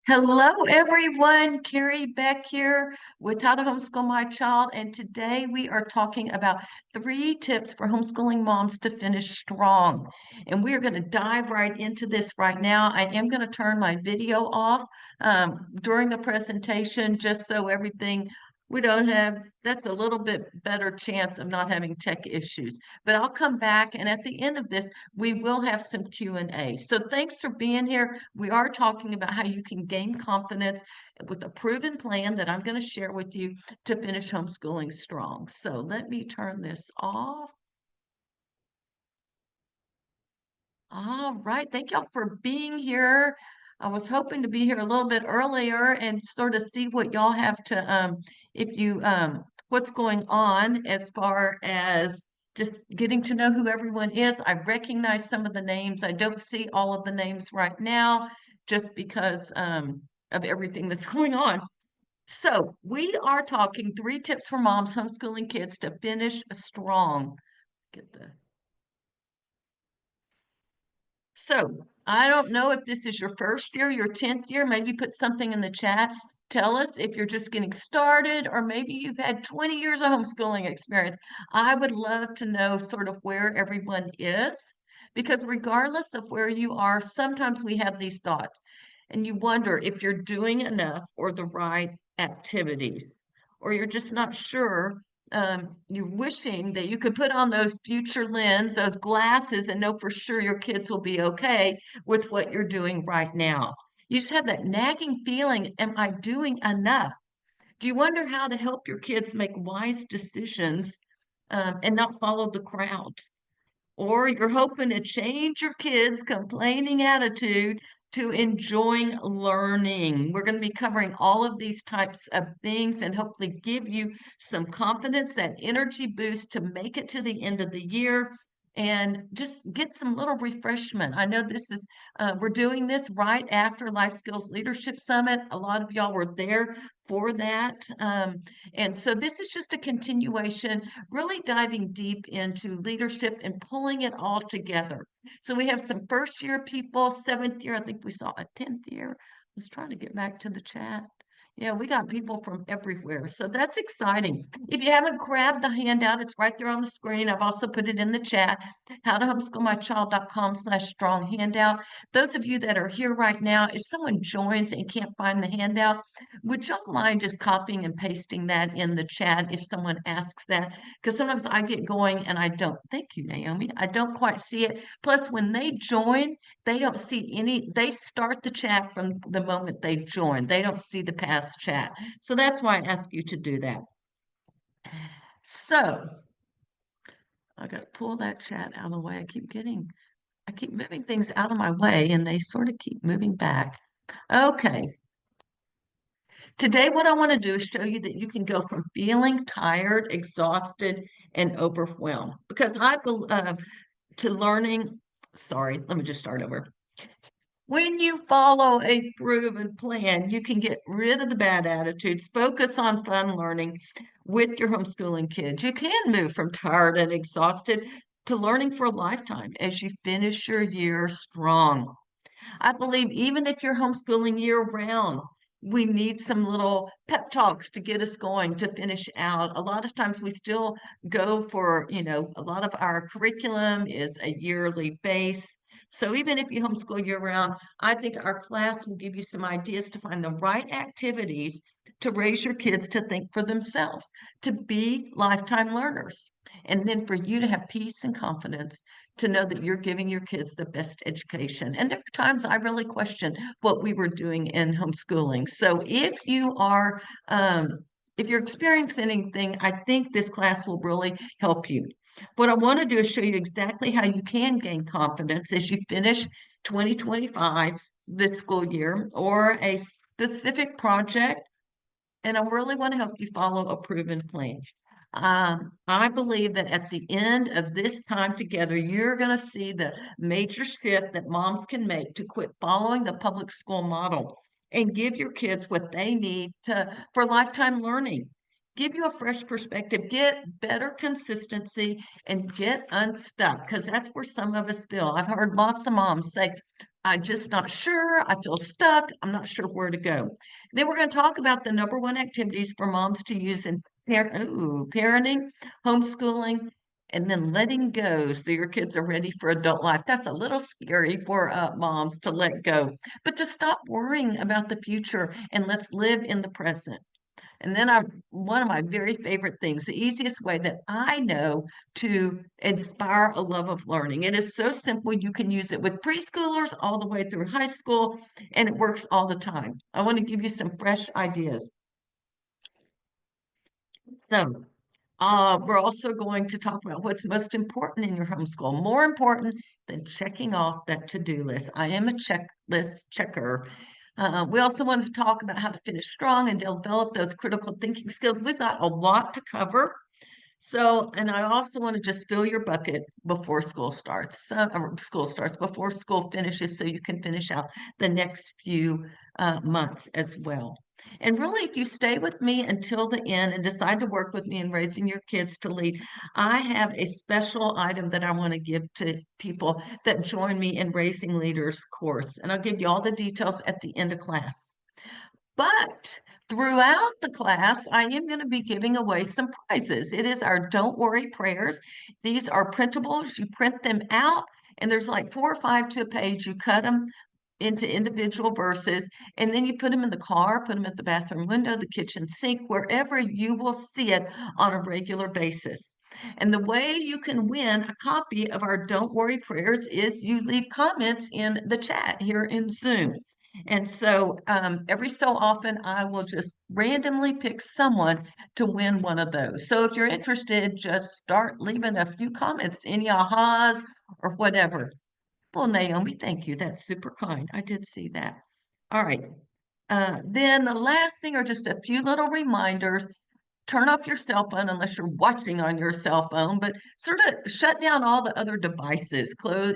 Hello, everyone. Carrie Beck here with How to Homeschool My Child. And today we are talking about 3 tips for homeschooling moms to finish strong. And we are going to dive right into this right now. I am going to turn my video off during the presentation just so everything we don't have, that's a little bit better chance of not having tech issues. But I'll come back, and at the end of this, we will have some Q&A. So thanks for being here. We are talking about how you can gain confidence with a proven plan that I'm going to share with you to finish homeschooling strong. So let me turn this off. All right. Thank y'all for being here. I was hoping to be here a little bit earlier and sort of see what y'all have to, if you, what's going on as far as just getting to know who everyone is. I recognize some of the names. I don't see all of the names right now just because of everything that's going on. So we are talking 3 tips for moms homeschooling kids to finish strong. Get the So I don't know if this is your first year, your 10th year. Maybe put something in the chat. Tell us if you're just getting started, or maybe you've had 20 years of homeschooling experience. I would love to know sort of where everyone is, because regardless of where you are, sometimes we have these thoughts and you wonder if you're doing enough or the right activities, or you're just not sure. You're wishing that you could put on those future lens, those glasses, and know for sure your kids will be okay with what you're doing right now. You just have that nagging feeling, am I doing enough? Do you wonder how to help your kids make wise decisions and not follow the crowd? Or you're hoping to change your kids' complaining attitude to enjoying learning. We're going to be covering all of these types of things and hopefully give you some confidence, that energy boost to make it to the end of the year and just get some little refreshment. I know this is, we're doing this right after Life Skills Leadership Summit. A lot of y'all were there for that. And so this is just a continuation, really diving deep into leadership and pulling it all together. So we have some first year people, 7th year, I think we saw a 10th year. I was trying to get back to the chat. Yeah, we got people from everywhere. So that's exciting. If you haven't grabbed the handout, it's right there on the screen. I've also put it in the chat, howtohomeschoolmychild.com/strong handout. Those of you that are here right now, if someone joins and can't find the handout, would y'all mind just copying and pasting that in the chat if someone asks that? Because sometimes I get going and I don't. Thank you, Naomi. I don't quite see it. Plus, when they join, they don't see any, they start the chat from the moment they join. They don't see the past chat. So that's why I ask you to do that. So I got to pull that chat out of the way. I keep moving things out of my way and they sort of keep moving back. Okay. Today, what I want to do is show you that you can go from feeling tired, exhausted, and overwhelmed. Because I believe to learning, sorry, let me just start over. When you follow a proven plan, you can get rid of the bad attitudes, focus on fun learning with your homeschooling kids. You can move from tired and exhausted to learning for a lifetime as you finish your year strong. I believe even if you're homeschooling year round, we need some little pep talks to get us going to finish out. A lot of times we still go for, a lot of our curriculum is a yearly base. So even if you homeschool year round, I think our class will give you some ideas to find the right activities to raise your kids to think for themselves, to be lifetime learners, and then for you to have peace and confidence to know that you're giving your kids the best education. And there are times I really question what we were doing in homeschooling. So if you're experiencing anything, I think this class will really help you. What I want to do is show you exactly how you can gain confidence as you finish 2025 this school year or a specific project. And I really want to help you follow a proven plan. I believe that at the end of this time together, you're going to see the major shift that moms can make to quit following the public school model and give your kids what they need for lifetime learning. Give you a fresh perspective, get better consistency, and get unstuck because that's where some of us feel. I've heard lots of moms say, I'm just not sure. I feel stuck. I'm not sure where to go. Then we're going to talk about the number one activities for moms to use in parenting, homeschooling, and then letting go so your kids are ready for adult life. That's a little scary for moms to let go, but to stop worrying about the future and let's live in the present. And then one of my very favorite things, the easiest way that I know to inspire a love of learning. It is so simple. You can use it with preschoolers all the way through high school, and it works all the time. I want to give you some fresh ideas. So, we're also going to talk about what's most important in your homeschool, more important than checking off that to-do list. I am a checklist checker. We also want to talk about how to finish strong and develop those critical thinking skills. We've got a lot to cover. So, and I also want to just fill your bucket before school starts, or school starts, before school finishes, so you can finish out the next few months as well. And really, if you stay with me until the end and decide to work with me in raising your kids to lead, I have a special item that I want to give to people that join me in Raising Leaders course. And I'll give you all the details at the end of class. But throughout the class, I am going to be giving away some prizes. It is our Don't Worry prayers. These are printables. You print them out, and there's like 4 or 5 to a page. You cut them into individual verses, and then you put them in the car, put them at the bathroom window, the kitchen sink, wherever you will see it on a regular basis. And the way you can win a copy of our Don't Worry prayers is you leave comments in the chat here in Zoom. And so every so often, I will just randomly pick someone to win one of those. So if you're interested, just start leaving a few comments, any ahas or whatever. Well, Naomi, thank you. That's super kind. I did see that. All right. Then the last thing are just a few little reminders. Turn off your cell phone unless you're watching on your cell phone, but sort of shut down all the other devices. Close,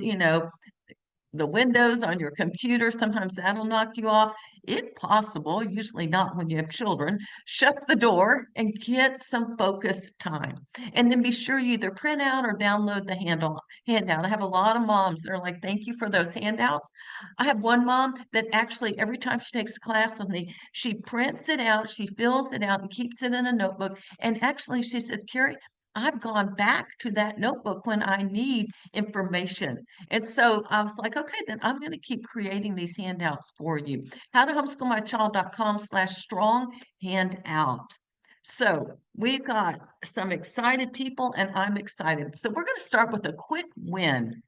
the windows on your computer, sometimes that'll knock you off. If possible, usually not when you have children, shut the door and get some focus time. And then be sure you either print out or download the handout. I have a lot of moms that are like, thank you for those handouts. I have one mom that actually every time she takes a class with me, she prints it out, she fills it out and keeps it in a notebook. And actually she says, Carrie, I've gone back to that notebook when I need information. And so I was like, okay, then I'm going to keep creating these handouts for you. Howtohomeschoolmychild.com/strong handout. So we've got some excited people, and I'm excited. So we're going to start with a quick win.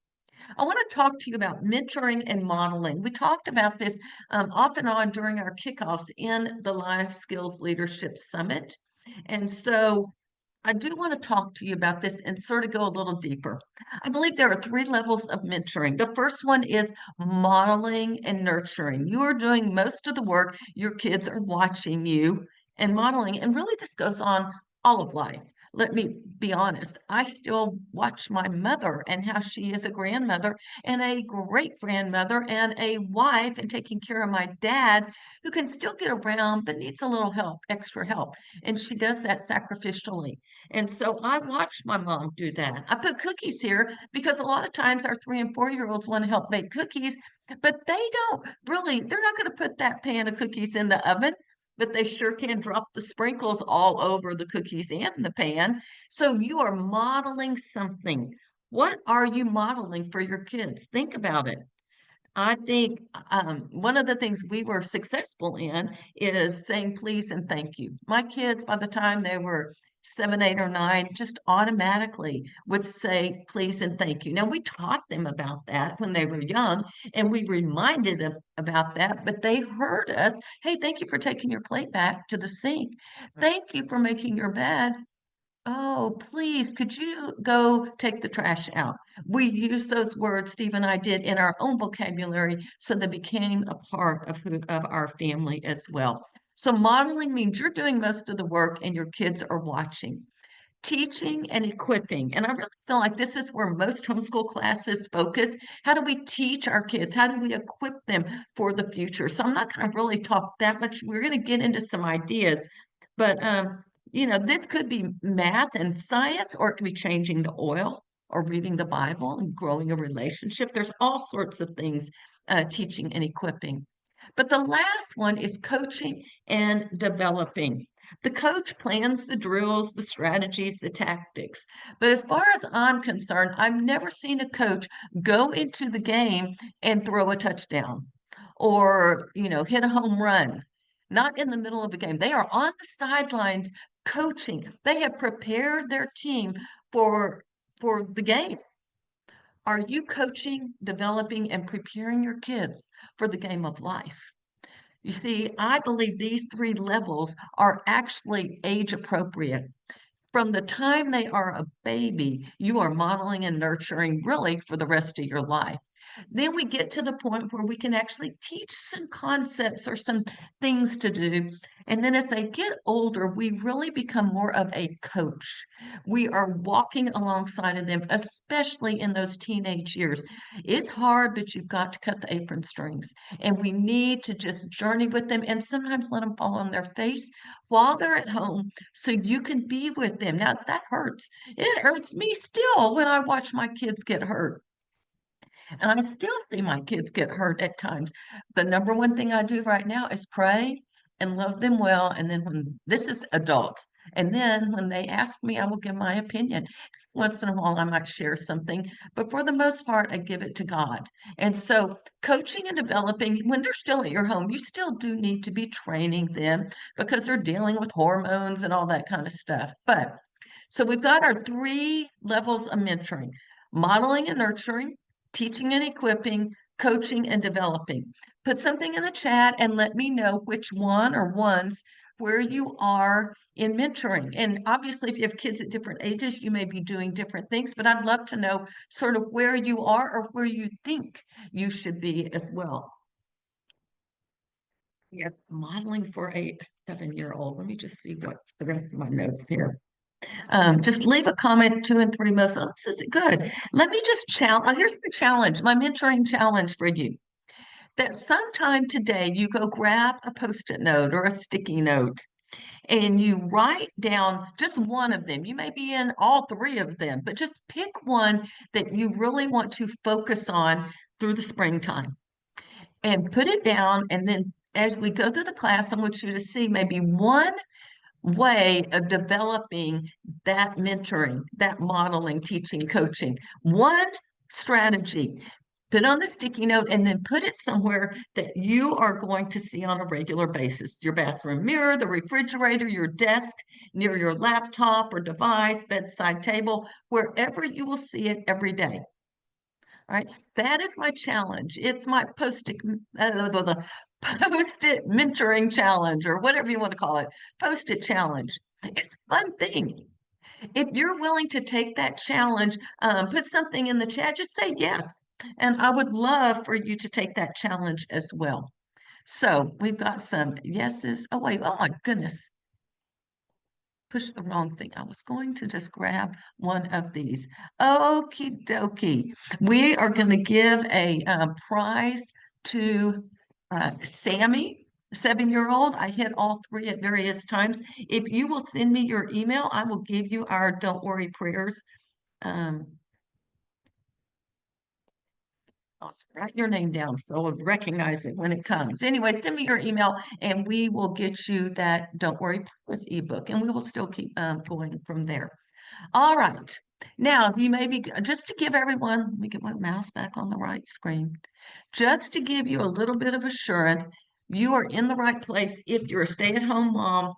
I want to talk to you about mentoring and modeling. We talked about this off and on during our kickoffs in the Life Skills Leadership Summit. And so I do want to talk to you about this and sort of go a little deeper. I believe there are 3 levels of mentoring. The first one is modeling and nurturing. You are doing most of the work, your kids are watching you and modeling. And really, this goes on all of life. Let me be honest, I still watch my mother and how she is a grandmother and a great grandmother and a wife and taking care of my dad who can still get around but needs a little help, extra help. And she does that sacrificially. And so I watched my mom do that. I put cookies here because a lot of times our 3 and 4 year olds want to help make cookies, but they don't really, they're not going to put that pan of cookies in the oven, but they sure can drop the sprinkles all over the cookies and the pan. So you are modeling something. What are you modeling for your kids? Think about it. I think one of the things we were successful in is saying please and thank you. My kids, by the time they were 7, 8, or 9, just automatically would say please and thank you. Now, we taught them about that when they were young, and we reminded them about that, but they heard us. Hey, thank you for taking your plate back to the sink. Thank you for making your bed. Oh, please, could you go take the trash out? We use those words, Steve and I did, in our own vocabulary, so they became a part of our family as well. So modeling means you're doing most of the work and your kids are watching. Teaching and equipping. And I really feel like this is where most homeschool classes focus. How do we teach our kids? How do we equip them for the future? So I'm not going to really talk that much. We're going to get into some ideas, but this could be math and science, or it could be changing the oil or reading the Bible and growing a relationship. There's all sorts of things teaching and equipping. But the last one is coaching and developing. The coach plans the drills, the strategies, the tactics. But as far as I'm concerned, I've never seen a coach go into the game and throw a touchdown or, hit a home run. Not in the middle of a game. They are on the sidelines coaching. They have prepared their team for the game. Are you coaching, developing, and preparing your kids for the game of life? You see, I believe these three levels are actually age appropriate. From the time they are a baby, you are modeling and nurturing really for the rest of your life. Then we get to the point where we can actually teach some concepts or some things to do. And then as they get older, we really become more of a coach. We are walking alongside of them, especially in those teenage years. It's hard, but you've got to cut the apron strings. And we need to just journey with them and sometimes let them fall on their face while they're at home so you can be with them. Now, that hurts. It hurts me still when I watch my kids get hurt. And I still see my kids get hurt at times. The number one thing I do right now is pray and love them well. And then when this is adults, and then when they ask me, I will give my opinion. Once in a while, I might share something, but for the most part, I give it to God. And so, coaching and developing, when they're still at your home, you still do need to be training them because they're dealing with hormones and all that kind of stuff. But so we've got our three levels of mentoring: modeling and nurturing, teaching and equipping, coaching and developing. Put something in the chat and let me know which one or ones where you are in mentoring. And obviously, if you have kids at different ages, you may be doing different things, but I'd love to know sort of where you are or where you think you should be as well. Yes, modeling for a 7-year-old. Let me just see what's the rest of my notes here. Just leave a comment, 2 and 3 most. Oh, this is good. Let me just challenge. Oh, here's my challenge, my mentoring challenge for you. That sometime today you go grab a post-it note or a sticky note and you write down just one of them. You may be in all three of them, but just pick one that you really want to focus on through the springtime and put it down. And then as we go through the class, I want you to see maybe one way of developing that mentoring, that modeling, teaching, coaching. One strategy. Put on the sticky note and then put it somewhere that you are going to see on a regular basis. Your bathroom mirror, the refrigerator, your desk, near your laptop or device, bedside table, wherever you will see it every day. All right, that is my challenge. It's my post-it mentoring challenge, or whatever you want to call it. Post-it challenge. It's a fun thing. If you're willing to take that challenge, put something in the chat, just say yes. And I would love for you to take that challenge as well. So we've got some yeses. Oh, wait. Oh, my goodness. Push the wrong thing. I was going to just grab one of these. Okie dokie. We are going to give a prize to Sammy, 7-year-old. I hit all three at various times. If you will send me your email, I will give you our Don't Worry prayers. I'll write your name down so I'll recognize it when it comes. Anyway, send me your email and we will get you that Don't Worry Prayers ebook, and we will still keep going from there. All right. Now, you may be, just to give everyone, let me get my mouse back on the right screen, just to give you a little bit of assurance, you are in the right place if you're a stay-at-home mom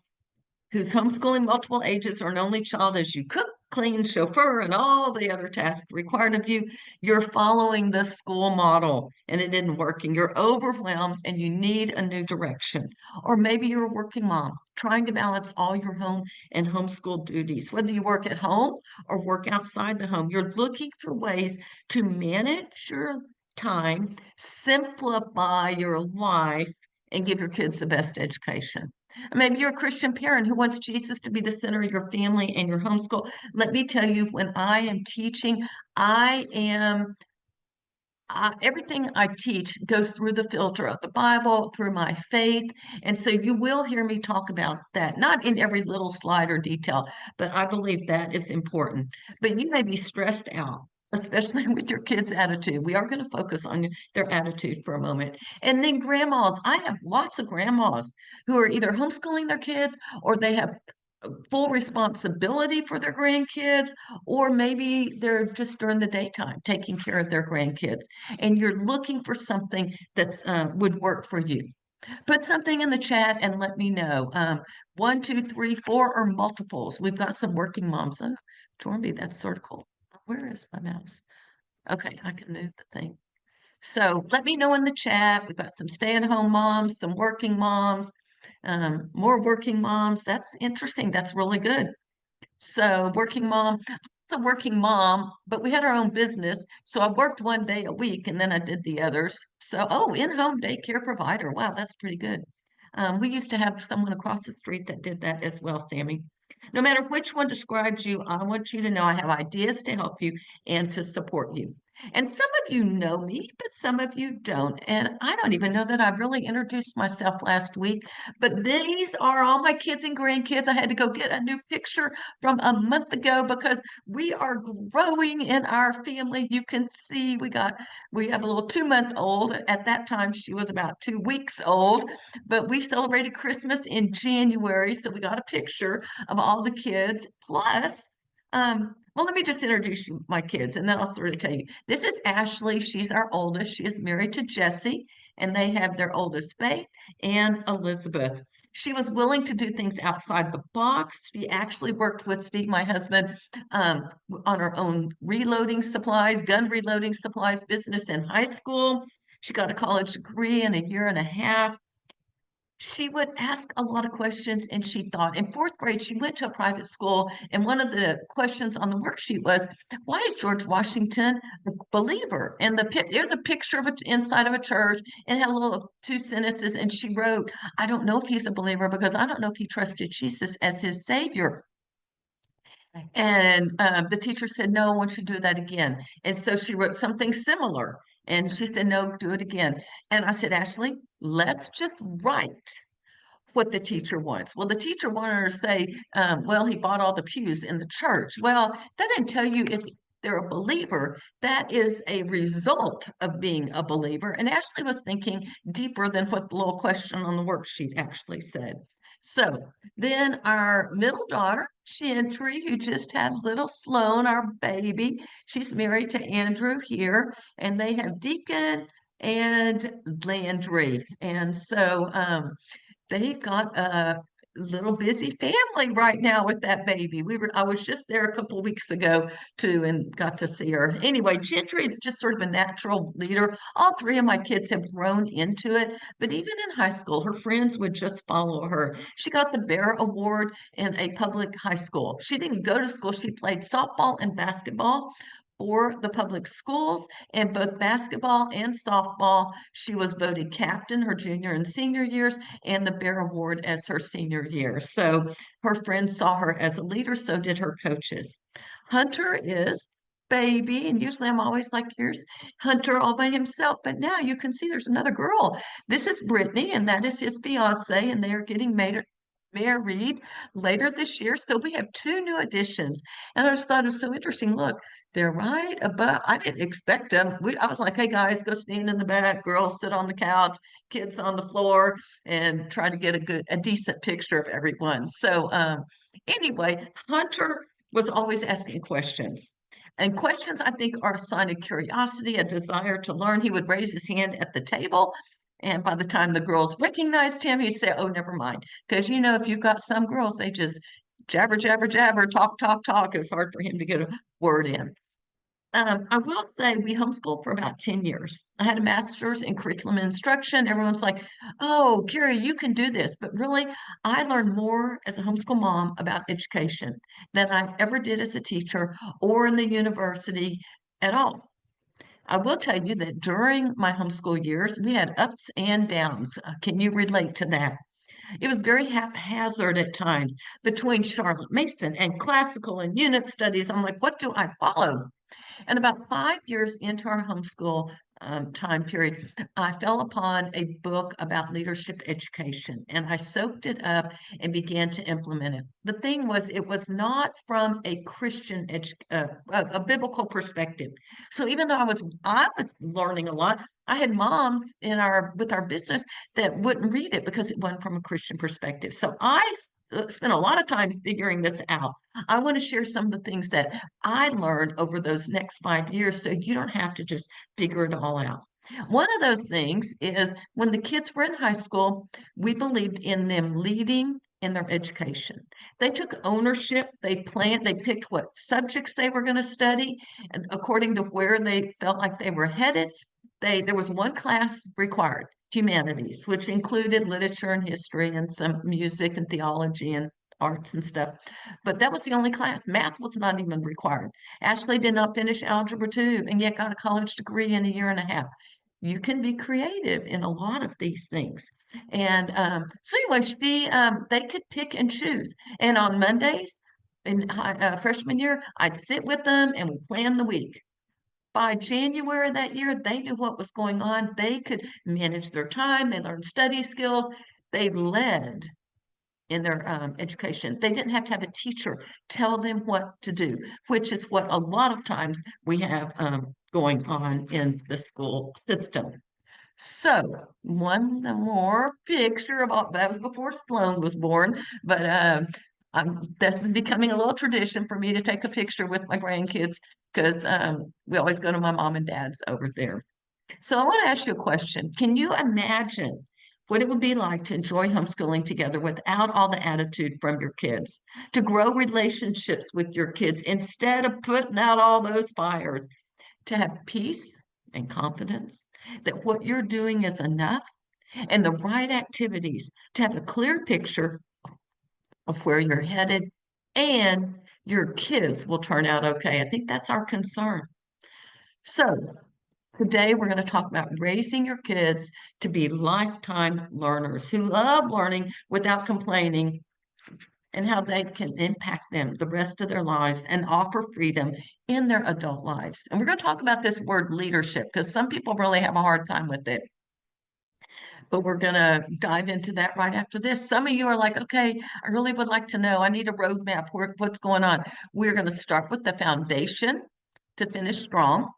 who's homeschooling multiple ages or an only child as you cook, clean, chauffeur, and all the other tasks required of you. You're following the school model and it isn't working. You're overwhelmed and you need a new direction. Or maybe you're a working mom trying to balance all your home and homeschool duties. Whether you work at home or work outside the home, you're looking for ways to manage your time, simplify your life, and give your kids the best education. Maybe you're a Christian parent who wants Jesus to be the center of your family and your homeschool. Let me tell you, when I am teaching, I am everything I teach goes through the filter of the Bible, through my faith. And so you will hear me talk about that, not in every little slide or detail, but I believe that is important. But you may be stressed out. especially with your kids' attitude. We are going to focus on their attitude for a moment. And then grandmas. I have lots of grandmas who are either homeschooling their kids or they have full responsibility for their grandkids, or maybe they're just during the daytime taking care of their grandkids. And you're looking for something that's would work for you. Put something in the chat and let me know. One, two, three, four, or multiples. We've got some working moms. Oh, Torby, that's sort of cool. Where is my mouse? Okay, I can move the thing. So let me know in the chat. We've got some stay-at-home moms, some working moms, more working moms. That's interesting. That's really good. So working mom, I was a working mom, but we had our own business. So I worked one day a week and then I did the others. So, oh, in-home daycare provider. Wow, that's pretty good. We used to have someone across the street that did that as well, Sammy. No matter which one describes you, I want you to know I have ideas to help you and to support you. And some of you know me, but some of you don't. And I don't even know that I really introduced myself last week. But these are all my kids and grandkids. I had to go get a new picture from a month ago because we are growing in our family. You can see we have a little 2 month old. At that time, she was about 2 weeks old, but we celebrated Christmas in January. So we got a picture of all the kids. Plus, well, let me just introduce you my kids and then I'll sort of tell you. This is Ashley. She's our oldest. She is married to Jesse, and they have their oldest, Faith and Elizabeth. She was willing to do things outside the box. She actually worked with Steve, my husband, on her own reloading supplies, gun reloading supplies business in high school. She got a college degree in a year and a half. She would ask a lot of questions and she thought in fourth grade, she went to a private school. And one of the questions on the worksheet was, why is George Washington a believer? And it was a picture of it inside of a church and had a little two sentences. And she wrote, I don't know if he's a believer because I don't know if he trusted Jesus as his savior. And the teacher said, no, I want you to do that again. And so she wrote something similar. And she said, no, do it again. And I said, Ashley, let's just write what the teacher wants. Well, the teacher wanted her to say, well, he bought all the pews in the church. Well, that didn't tell you if they're a believer. That is a result of being a believer. And Ashley was thinking deeper than what the little question on the worksheet actually said. So then our middle daughter, Chantry, who just had little Sloan, our baby, she's married to Andrew here, and they have Deacon and Landry. And so they've got a little busy family right now with that baby. I was just there a couple of weeks ago too and got to see her. Anyway, Gentry is just sort of a natural leader. All three of my kids have grown into it, but even in high school, her friends would just follow her. She got the Bear Award in a public high school. She didn't go to school. She played softball and basketball for the public schools, and both basketball and softball. She was voted captain her junior and senior years and the Bear Award as her senior year. So her friends saw her as a leader, so did her coaches. Hunter is baby, and usually I'm always like, here's Hunter all by himself, but now you can see there's another girl. This is Brittany, and that is his fiance, and they are getting married later this year. So we have two new additions. And I just thought it was so interesting. Look, they're right above. I didn't expect them. I was like, hey guys, go stand in the back. Girls sit on the couch, kids on the floor, and try to get a decent picture of everyone. So anyway, Hunter was always asking questions. And questions, I think, are a sign of curiosity, a desire to learn. He would raise his hand at the table. And by the time the girls recognized him, he'd say, oh, never mind. Because, if you've got some girls, they just jabber, jabber, jabber, talk, talk, talk. It's hard for him to get a word in. I will say we homeschooled for about 10 years. I had a master's in curriculum instruction. Everyone's like, oh, Carrie, you can do this. But really, I learned more as a homeschool mom about education than I ever did as a teacher or in the university at all. I will tell you that during my homeschool years, we had ups and downs. Can you relate to that? It was very haphazard at times between Charlotte Mason and classical and unit studies. I'm like, what do I follow? And about 5 years into our homeschool, time period, I fell upon a book about leadership education and I soaked it up and began to implement it. The thing was, it was not from a Christian, a biblical perspective. So even though I was learning a lot, I had moms with our business that wouldn't read it because it wasn't from a Christian perspective. So spent a lot of time figuring this out. I want to share some of the things that I learned over those next 5 years so you don't have to just figure it all out. One of those things is when the kids were in high school, we believed in them leading in their education. They took ownership, they picked what subjects they were going to study, and according to where they felt like they were headed. There was one class required, humanities, which included literature and history and some music and theology and arts and stuff. But that was the only class. Math was not even required. Ashley did not finish Algebra 2 and yet got a college degree in a year and a half. You can be creative in a lot of these things. And so anyway, they could pick and choose. And on Mondays in freshman year, I'd sit with them and we plan the week. By January that year, they knew what was going on. They could manage their time. They learned study skills. They led in their education. They didn't have to have a teacher tell them what to do, which is what a lot of times we have going on in the school system. So one more picture of all that was before Sloan was born, but this is becoming a little tradition for me to take a picture with my grandkids because we always go to my mom and dad's over there. So I want to ask you a question. Can you imagine what it would be like to enjoy homeschooling together without all the attitude from your kids, to grow relationships with your kids instead of putting out all those fires, to have peace and confidence that what you're doing is enough and the right activities, to have a clear picture of where you're headed and your kids will turn out okay? I think that's our concern. So today, we're going to talk about raising your kids to be lifetime learners who love learning without complaining and how they can impact them the rest of their lives and offer freedom in their adult lives. And we're going to talk about this word leadership because some people really have a hard time with it. But we're going to dive into that right after this. Some of you are like, okay, I really would like to know. I need a roadmap. What's going on? We're going to start with the foundation to finish strong.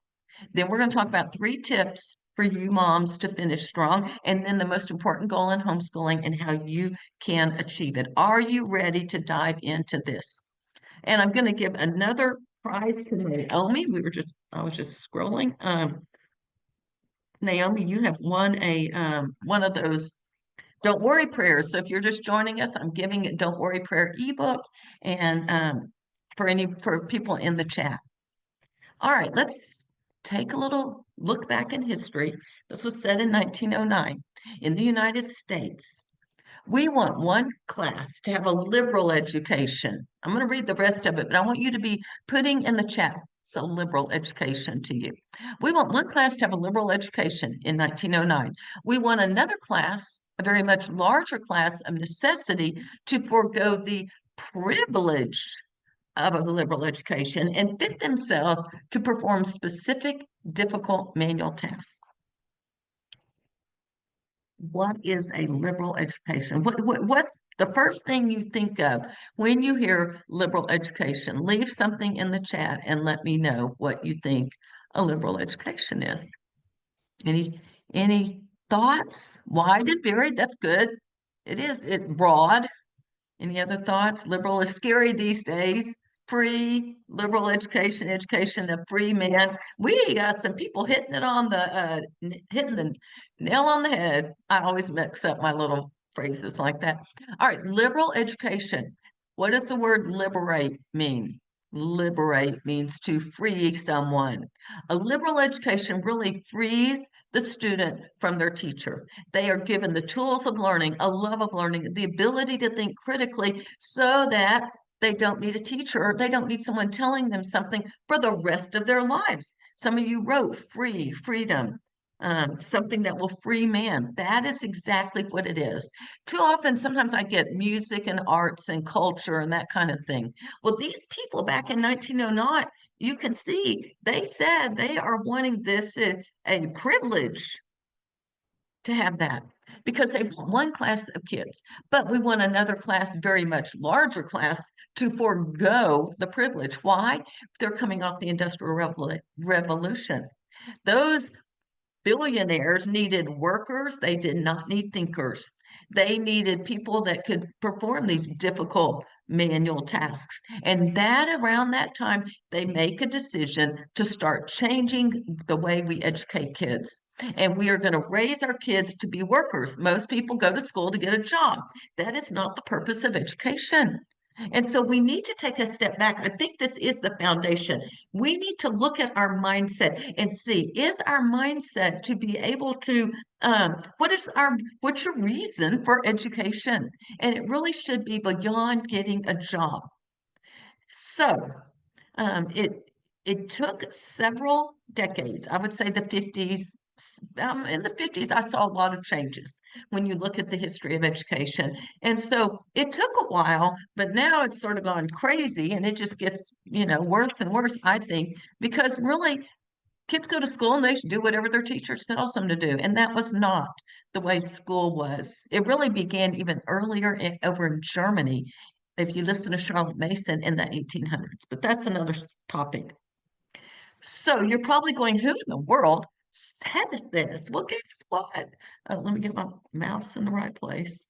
Then we're going to talk about 3 tips for you moms to finish strong, and then the most important goal in homeschooling and how you can achieve it. Are you ready to dive into this? And I'm going to give another prize to Naomi. I was just scrolling. Naomi, you have won a one of those Don't Worry prayers. So if you're just joining us, I'm giving a Don't Worry prayer ebook, and for people in the chat. All right, let's take a little look back in history. This was said in 1909 in the United States. We want one class to have a liberal education. I'm going to read the rest of it, but I want you to be putting in the chat so liberal education to you. We want one class to have a liberal education in 1909. We want another class, a very much larger class of necessity, to forego the privilege of a liberal education and fit themselves to perform specific, difficult manual tasks. What is a liberal education? What's the first thing you think of when you hear liberal education? Leave something in the chat and let me know what you think a liberal education is. Any thoughts? Wide and varied, that's good. It's broad. Any other thoughts? Liberal is scary these days. Free, liberal education, education of free man. We got some people hitting hitting the nail on the head. I always mix up my little phrases like that. All right, liberal education. What does the word liberate mean? Liberate means to free someone. A liberal education really frees the student from their teacher. They are given the tools of learning, a love of learning, the ability to think critically so that they don't need a teacher or they don't need someone telling them something for the rest of their lives. Some of you wrote freedom, something that will free man. That is exactly what it is. Too often, sometimes I get music and arts and culture and that kind of thing. Well, these people back in 1909, You can see they said they are wanting this a privilege to have that because they want one class of kids, but we want another class, very much larger class, to forego the privilege. Why? They're coming off the Industrial Revolution. Those billionaires needed workers, they did not need thinkers. They needed people that could perform these difficult manual tasks. And that around that time, they make a decision to start changing the way we educate kids. And we are going to raise our kids to be workers. Most people go to school to get a job. That is not the purpose of education. And so we need to take a step back. I think this is the foundation. We need to look at our mindset and see, is our mindset to be able to, what's your reason for education? And it really should be beyond getting a job. So it took several decades. I would say the 50s. In the 50s, I saw a lot of changes when you look at the history of education. And so it took a while, but now it's sort of gone crazy and it just gets, worse and worse, I think, because really kids go to school and they should do whatever their teacher tells them to do. And that was not the way school was. It really began even earlier over in Germany, if you listen to Charlotte Mason in the 1800s. But that's another topic. So you're probably going, who in the world said this? Well, guess what? Let me get my mouse in the right place.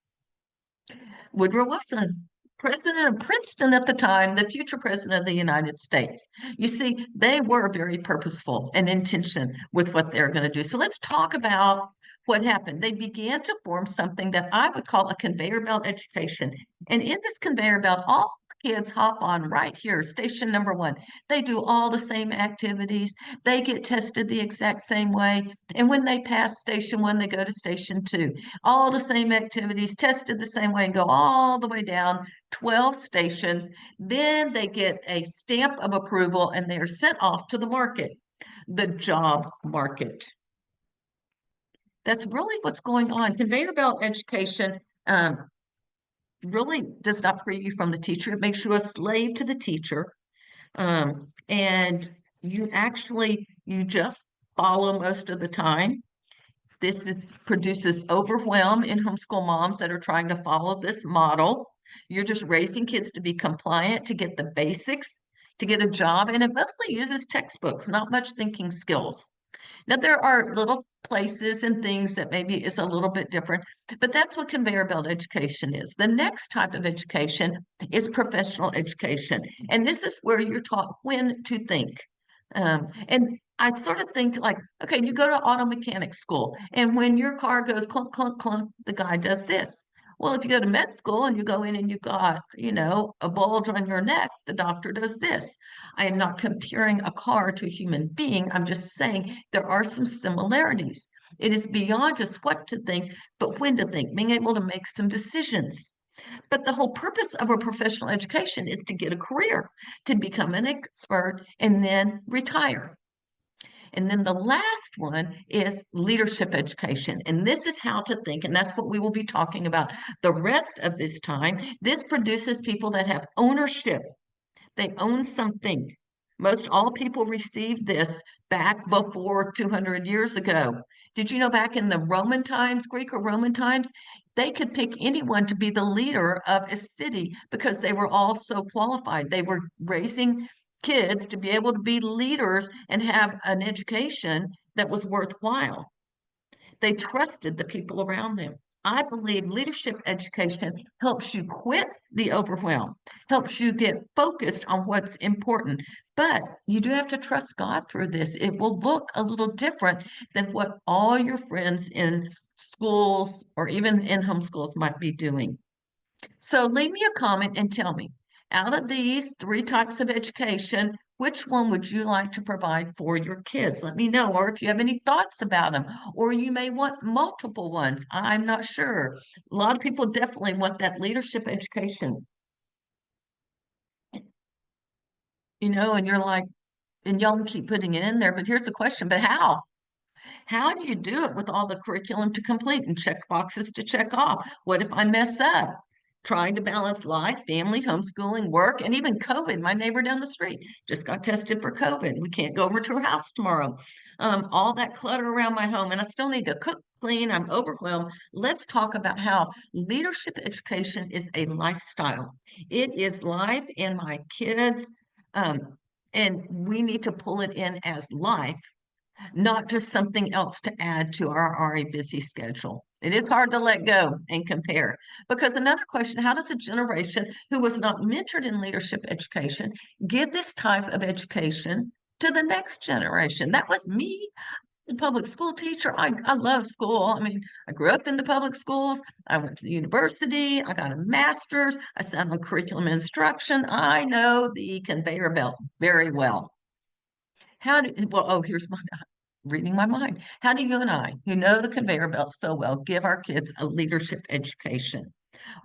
Woodrow Wilson, president of Princeton at the time, the future president of the United States. You see, they were very purposeful and intention with what they're going to do. So let's talk about what happened. They began to form something that I would call a conveyor belt education. And in this conveyor belt, all kids hop on right here, station number one. They do all the same activities. They get tested the exact same way. And when they pass station one, they go to station two. All the same activities, tested the same way, and go all the way down 12 stations. Then they get a stamp of approval and they are sent off to the market, the job market. That's really what's going on. Conveyor belt education really does not free you from the teacher. It makes you a slave to the teacher. And you just follow most of the time. This produces overwhelm in homeschool moms that are trying to follow this model. You're just raising kids to be compliant, to get the basics, to get a job, and it mostly uses textbooks, not much thinking skills. Now, there are little places and things that maybe is a little bit different, but that's what conveyor belt education is. The next type of education is professional education, and this is where you're taught when to think. And I sort of think like, okay, you go to auto mechanic school, and when your car goes clunk, clunk, clunk, the guy does this. Well, if you go to med school and you go in and you've got, a bulge on your neck, the doctor does this. I am not comparing a car to a human being. I'm just saying there are some similarities. It is beyond just what to think, but when to think, being able to make some decisions. But the whole purpose of a professional education is to get a career, to become an expert, and then retire. And then the last one is leadership education. And this is how to think. And that's what we will be talking about the rest of this time. This produces people that have ownership. They own something. Most all people received this back before 200 years ago. Did you know back in the Roman times, Greek or Roman times, they could pick anyone to be the leader of a city because they were all so qualified. They were raising kids to be able to be leaders and have an education that was worthwhile. They trusted the people around them. I believe leadership education helps you quit the overwhelm, helps you get focused on what's important. But you do have to trust God through this. It will look a little different than what all your friends in schools or even in homeschools might be doing. So leave me a comment and tell me, out of these three types of education, which one would you like to provide for your kids? Let me know, or if you have any thoughts about them, or you may want multiple ones. I'm not sure. A lot of people definitely want that leadership education, and you're like, and y'all can keep putting it in there, but here's the question, but how? How do you do it with all the curriculum to complete and check boxes to check off? What if I mess up? trying to balance life, family, homeschooling, work, and even COVID. My neighbor down the street just got tested for COVID. We can't go over to her house tomorrow. All that clutter around my home, and I still need to cook, clean. I'm overwhelmed. Let's talk about how leadership education is a lifestyle. It is life and my kids, um, and we need to pull it in as life, not just something else to add to our already busy schedule. It is hard to let go and compare because another question, how does a generation who was not mentored in leadership education give this type of education to the next generation? That was me, the public school teacher. I love school. I mean, I grew up in the public schools. I went to the university. I got a master's. I sat on curriculum instruction. I know the conveyor belt very well. Here's my reading my mind. How do you and I, who know the conveyor belt so well, give our kids a leadership education?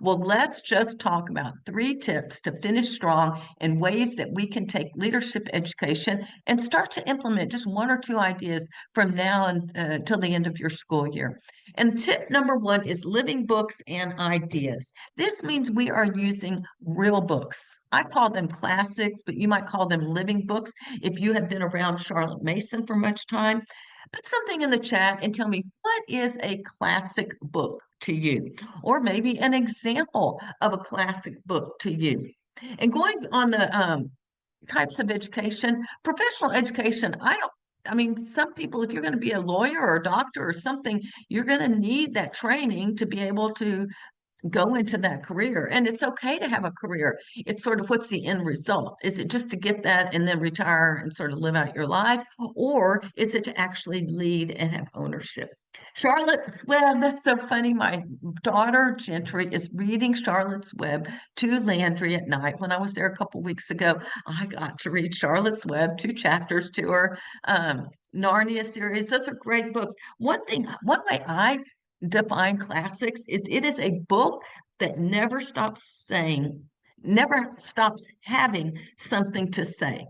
Well, let's just talk about 3 tips to finish strong and ways that we can take leadership education and start to implement just 1 or 2 ideas from now until the end of your school year. And tip number 1 is living books and ideas. This means we are using real books. I call them classics, but you might call them living books if you have been around Charlotte Mason for much time. Put something in the chat and tell me, what is a classic book to you? Or maybe an example of a classic book to you. And going on the types of education, professional education, I mean, some people, if you're going to be a lawyer or a doctor or something, you're going to need that training to be able to go into that career. And it's okay to have a career. It's sort of, what's the end result? Is it just to get that and then retire and sort of live out your life? Or is it to actually lead and have ownership? Charlotte Web, that's so funny. My daughter Gentry is reading Charlotte's Web to Landry at night. When I was there a couple weeks ago, I got to read Charlotte's Web, 2 chapters to her. Narnia series, those are great books. One way I define classics is it is a book that never stops saying, never stops having something to say.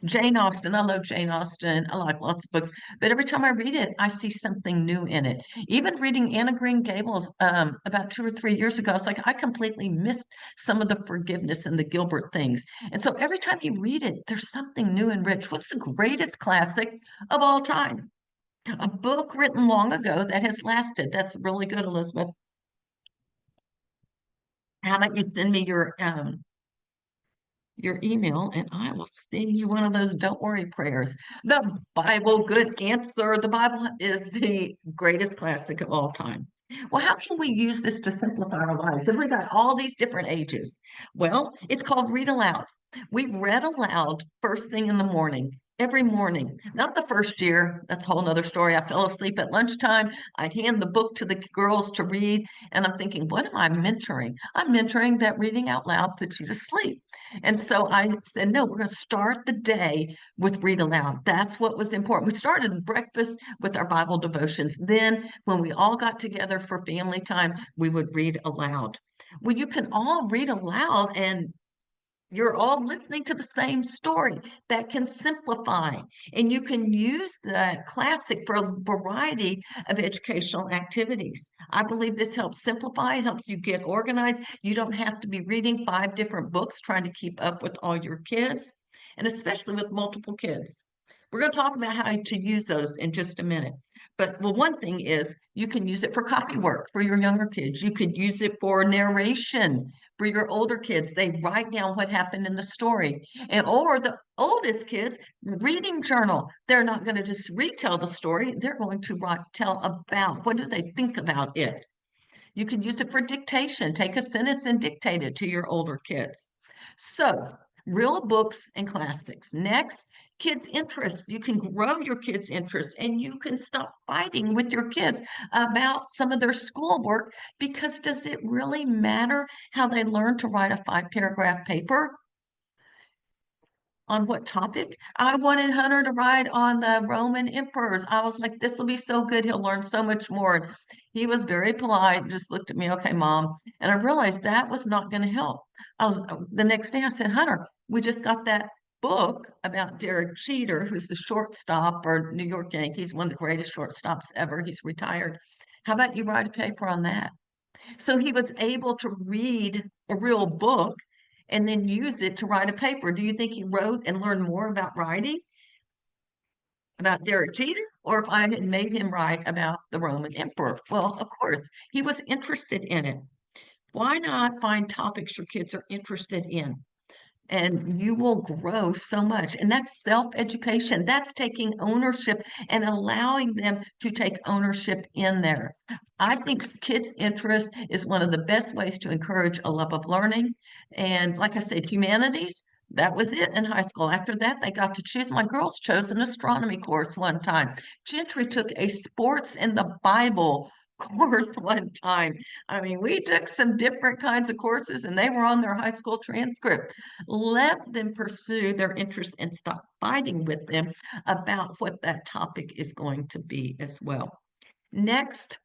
Jane Austen, I love Jane Austen. I like lots of books, but every time I read it, I see something new in it. Even reading Anna Green Gables about 2 or 3 years ago, I was like, I completely missed some of the forgiveness and the Gilbert things. And so every time you read it, there's something new and rich. What's the greatest classic of all time? A book written long ago that has lasted. That's really good, Elizabeth. How about you send me your email and I will send you one of those don't worry prayers. The Bible, good answer. The Bible is the greatest classic of all time. Well, how can we use this to simplify our lives? If we got all these different ages, well, it's called read aloud. We read aloud first thing in the morning. Every morning, not the first year. That's a whole nother story. I fell asleep at lunchtime. I'd hand the book to the girls to read, and I'm thinking, what am I mentoring? I'm mentoring that reading out loud puts you to sleep. And so I said, no, we're going to start the day with read aloud. That's what was important. We started breakfast with our Bible devotions. Then, when we all got together for family time, we would read aloud. Well, you can all read aloud and you're all listening to the same story that can simplify. And you can use the classic for a variety of educational activities. I believe this helps simplify, it helps you get organized. You don't have to be reading 5 different books trying to keep up with all your kids, and especially with multiple kids. We're going to talk about how to use those in just a minute. But well, one thing is you can use it for copy work for your younger kids. You could use it for narration for your older kids. They write down what happened in the story. And or the oldest kids, reading journal. They're not going to just retell the story. They're going to tell about what do they think about it. You can use it for dictation. Take a sentence and dictate it to your older kids. So, real books and classics. Next, kids' interests. You can grow your kids' interests and you can stop fighting with your kids about some of their schoolwork because does it really matter how they learn to write a 5 paragraph paper? On what topic? I wanted Hunter to write on the Roman emperors. I was like, this will be so good. He'll learn so much more. He was very polite, just looked at me, okay, mom. And I realized that was not going to help. The next day I said, Hunter, we just got that book about Derek Jeter, who's the shortstop for New York Yankees, one of the greatest shortstops ever. He's retired. How about you write a paper on that? So he was able to read a real book and then use it to write a paper. Do you think he wrote and learned more about writing, about Derek Jeter, or if I had made him write about the Roman emperor? Well, of course, he was interested in it. Why not find topics your kids are interested in? And you will grow so much. And that's self-education. That's taking ownership and allowing them to take ownership in there. I think kids' interest is one of the best ways to encourage a love of learning. And like I said, humanities, that was it in high school. After that, they got to choose. My girls chose an astronomy course one time. Gentry took a sports in the Bible course one time. I mean, we took some different kinds of courses and they were on their high school transcript. Let them pursue their interest and stop fighting with them about what that topic is going to be as well. Next,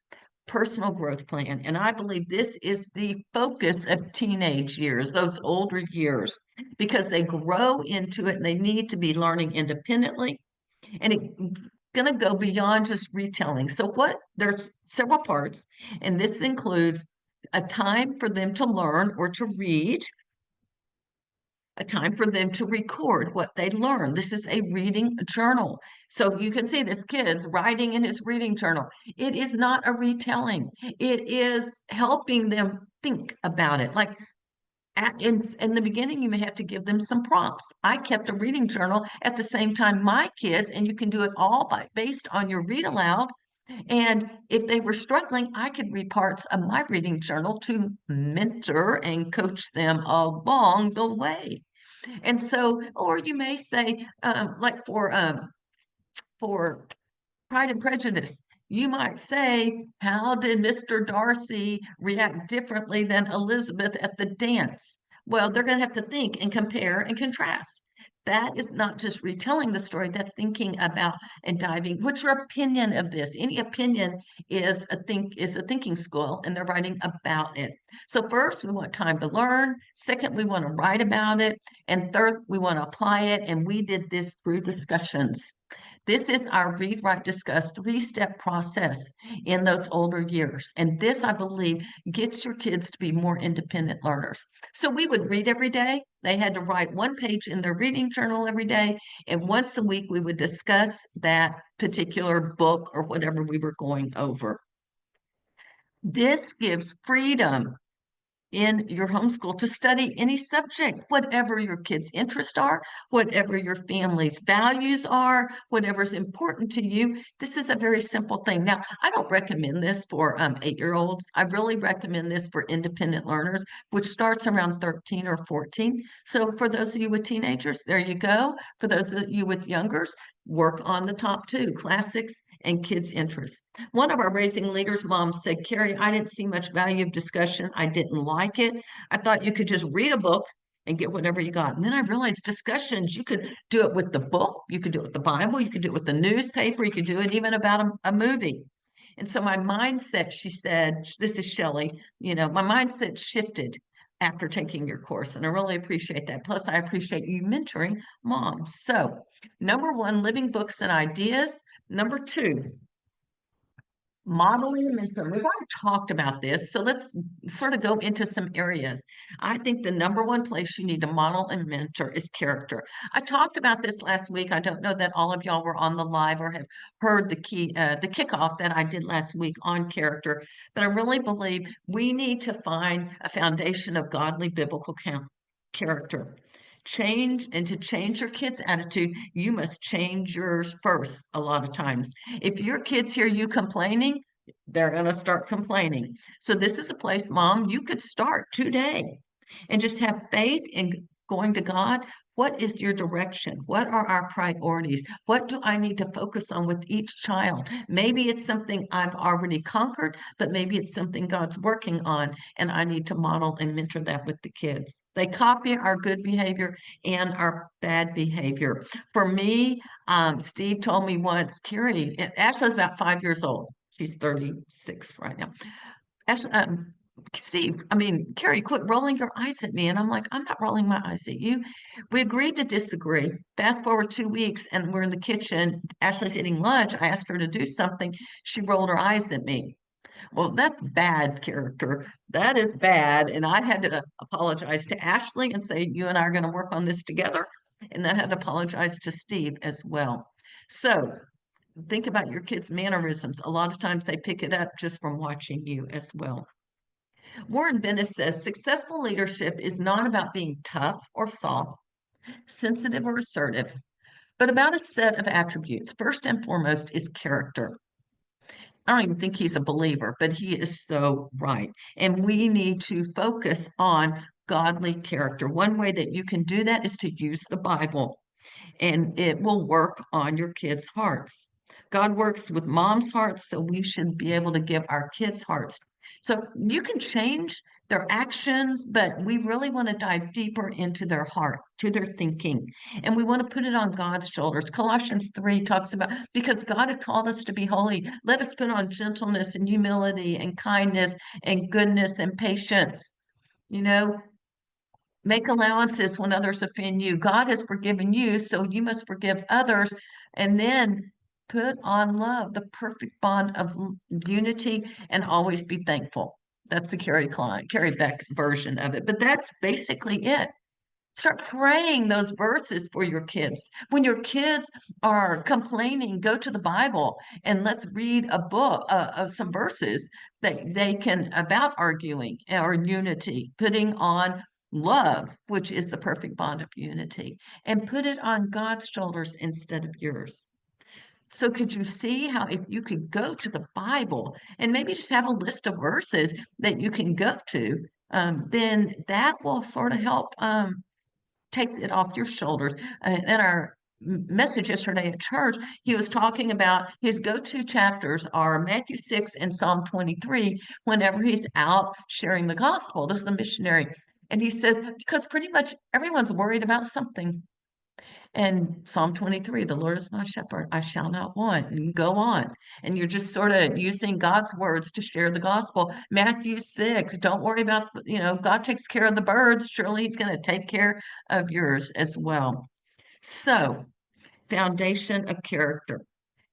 personal growth plan. And I believe this is the focus of teenage years, those older years, because they grow into it and they need to be learning independently. And it's going to go beyond just retelling. So there's several parts, and this includes a time for them to learn or to read, a time for them to record what they learn. This is a reading journal. So you can see this kid's writing in his reading journal. It is not a retelling. It is helping them think about it. Like in the beginning, you may have to give them some prompts. I kept a reading journal at the same time my kids, and you can do it all based on your read aloud. And if they were struggling, I could read parts of my reading journal to mentor and coach them along the way. And so, or you may say, like for Pride and Prejudice, you might say, how did Mr. Darcy react differently than Elizabeth at the dance? Well, they're going to have to think and compare and contrast. That is not just retelling the story, that's thinking about and diving. What's your opinion of this? Any opinion is a thinking skill, and they're writing about it. So first, we want time to learn. Second, we want to write about it. And third, we want to apply it. And we did this through discussions. This is our read, write, discuss three-step process in those older years. And this, I believe, gets your kids to be more independent learners. So we would read every day. They had to write one page in their reading journal every day. And once a week, we would discuss that particular book or whatever we were going over. This gives freedom in your homeschool to study any subject, whatever your kids' interests are, whatever your family's values are, whatever's important to you. This is a very simple thing. Now, I don't recommend this for 8-year-olds. I really recommend this for independent learners, which starts around 13 or 14. So for those of you with teenagers, there you go. For those of you with youngers, work on the top two, classics and kids' interests. One of our Raising Leaders moms said, Carrie, I didn't see much value of discussion. I didn't like it. I thought you could just read a book and get whatever you got. And then I realized discussions, you could do it with the book, you could do it with the Bible, you could do it with the newspaper, you could do it even about a movie. And so my mindset, she said, this is Shelley, my mindset shifted after taking your course. And I really appreciate that. Plus, I appreciate you mentoring moms. So, number one, living books and ideas. Number two, modeling and mentoring. We've already talked about this, so let's sort of go into some areas. I think the number one place you need to model and mentor is character. I talked about this last week. I don't know that all of y'all were on the live or have heard the kickoff that I did last week on character, but I really believe we need to find a foundation of godly biblical character. To change your kids' attitude, you must change yours first a lot of times. If your kids hear you complaining, they're going to start complaining. So this is a place, Mom, you could start today and just have faith in going to God. What is your direction? What are our priorities? What do I need to focus on with each child? Maybe it's something I've already conquered, but maybe it's something God's working on, and I need to model and mentor that with the kids. They copy our good behavior and our bad behavior. For me, Steve told me once, Carrie, Ashley's about 5 years old. She's 36 right now. Ashley, Steve, Carrie, quit rolling your eyes at me. And I'm like, I'm not rolling my eyes at you. We agreed to disagree. Fast forward 2 weeks, and we're in the kitchen. Ashley's eating lunch. I asked her to do something. She rolled her eyes at me. Well, that's bad character. That is bad. And I had to apologize to Ashley and say, you and I are going to work on this together. And then I had to apologize to Steve as well. So think about your kids' mannerisms. A lot of times they pick it up just from watching you as well. Warren Bennett says successful leadership is not about being tough or soft, sensitive or assertive, but about a set of attributes. First and foremost is character. I don't even think he's a believer, but he is so right. And we need to focus on godly character. One way that you can do that is to use the Bible, and it will work on your kids' hearts. God works with mom's hearts, so we should be able to give our kids' hearts. So you can change their actions, but we really want to dive deeper into their heart, to their thinking, and we want to put it on God's shoulders. Colossians 3 talks about because God had called us to be holy, let us put on gentleness and humility and kindness and goodness and patience. You know, make allowances when others offend you. God has forgiven you, so you must forgive others. And then put on love, the perfect bond of unity, and always be thankful. That's the Carrie Beck version of it. But that's basically it. Start praying those verses for your kids. When your kids are complaining, go to the Bible and let's read a book of some verses that they can about arguing or unity, putting on love, which is the perfect bond of unity, and put it on God's shoulders instead of yours. So could you see how if you could go to the Bible and maybe just have a list of verses that you can go to, then that will sort of help take it off your shoulders. In our message yesterday at church, he was talking about his go-to chapters are Matthew 6 and Psalm 23 whenever he's out sharing the gospel. This is a missionary. And he says, because pretty much everyone's worried about something. And Psalm 23, the Lord is my shepherd, I shall not want. And go on. And you're just sort of using God's words to share the gospel. Matthew 6, don't worry about, God takes care of the birds. Surely he's going to take care of yours as well. So, foundation of character.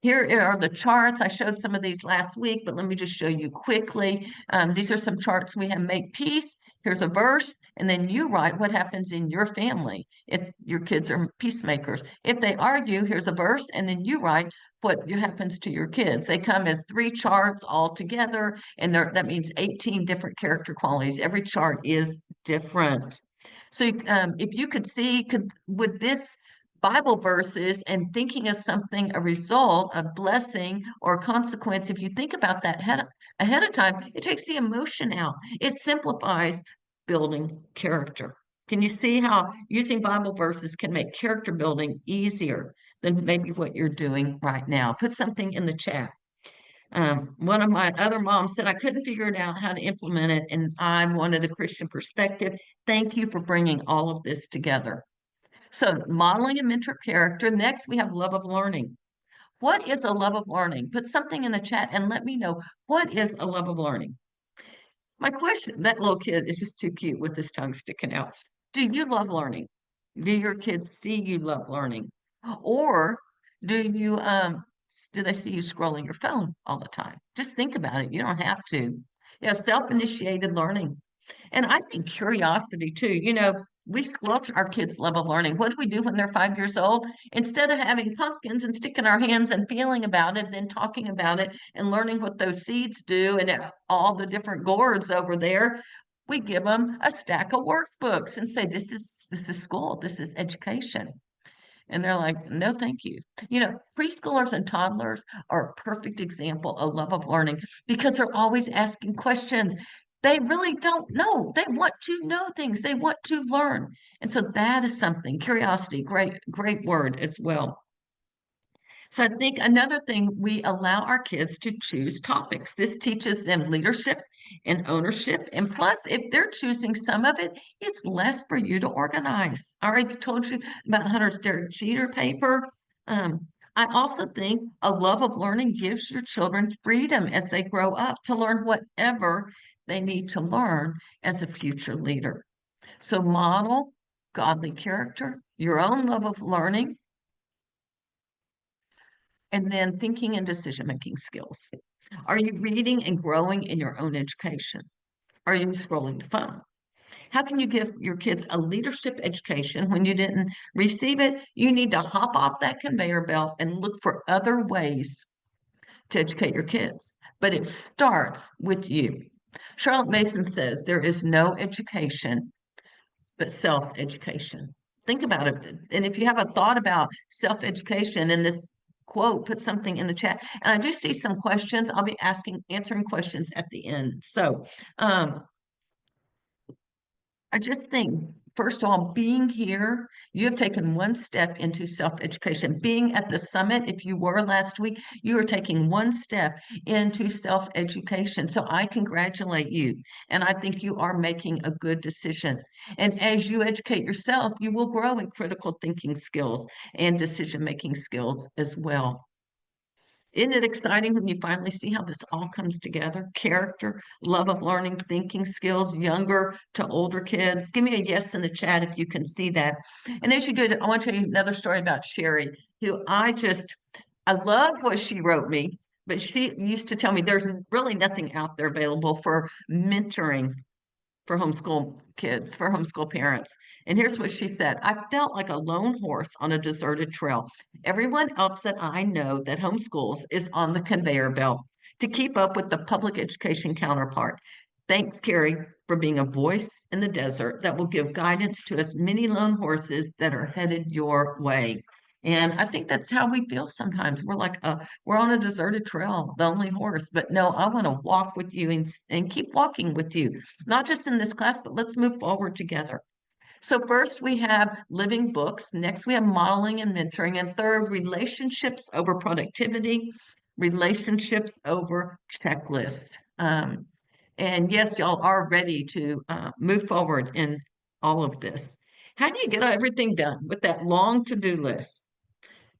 Here are the charts. I showed some of these last week, but let me just show you quickly. These are some charts we have. Make peace. Here's a verse, and then you write what happens in your family if your kids are peacemakers. If they argue, here's a verse, and then you write what happens to your kids. They come as 3 charts all together, and that means 18 different character qualities. Every chart is different. So if you could see, would this Bible verses and thinking of something, a result, a blessing, or a consequence, if you think about that ahead of time, it takes the emotion out. It simplifies building character. Can you see how using Bible verses can make character building easier than maybe what you're doing right now? Put something in the chat. One of my other moms said, I couldn't figure it out how to implement it, and I wanted a Christian perspective. Thank you for bringing all of this together. So modeling and mentor character. Next, we have love of learning. What is a love of learning? Put something in the chat and let me know what is a love of learning. My question, that little kid is just too cute with his tongue sticking out. Do you love learning? Do your kids see you love learning? Or do they see you scrolling your phone all the time? Just think about it. You don't have to. Yeah, self-initiated learning. And I think curiosity too. We squelch our kids' love of learning. What do we do when they're 5 years old? Instead of having pumpkins and sticking our hands and feeling about it, then talking about it and learning what those seeds do and all the different gourds over there, we give them a stack of workbooks and say, this is school, this is education. And they're like, no, thank you. Preschoolers and toddlers are a perfect example of love of learning because they're always asking questions. They really don't know. They want to know things. They want to learn. And so that is something, curiosity, great, great word as well. So I think another thing, we allow our kids to choose topics. This teaches them leadership and ownership. And plus, if they're choosing some of it, it's less for you to organize. I already told you about Hunter's Derek Jeter paper. I also think a love of learning gives your children freedom as they grow up to learn whatever they need to learn as a future leader. So model godly character, your own love of learning, and then thinking and decision-making skills. Are you reading and growing in your own education? Are you scrolling the phone? How can you give your kids a leadership education when you didn't receive it? You need to hop off that conveyor belt and look for other ways to educate your kids. But it starts with you. Charlotte Mason says there is no education but self-education. Think about it. And if you have a thought about self-education in this quote, put something in the chat. And I do see some questions. I'll be answering questions at the end. So I just think, first of all, being here, you have taken one step into self-education. Being at the summit, if you were last week, you are taking one step into self-education. So I congratulate you. And I think you are making a good decision. And as you educate yourself, you will grow in critical thinking skills and decision-making skills as well. Isn't it exciting when you finally see how this all comes together? Character, love of learning, thinking skills, younger to older kids. Give me a yes in the chat if you can see that. And as you do it, I want to tell you another story about Sherry, who I love what she wrote me, but she used to tell me there's really nothing out there available for mentoring for homeschool kids, for homeschool parents. And here's what she said: I felt like a lone horse on a deserted trail. Everyone else that I know that homeschools is on the conveyor belt to keep up with the public education counterpart. Thanks, Carrie, for being a voice in the desert that will give guidance to as many lone horses that are headed your way. And I think that's how we feel sometimes. We're on a deserted trail, the only horse. But no, I want to walk with you and keep walking with you, not just in this class, but let's move forward together. So first we have living books. Next we have modeling and mentoring. And third, relationships over productivity, relationships over checklist. And yes, y'all are ready to move forward in all of this. How do you get everything done with that long to-do list?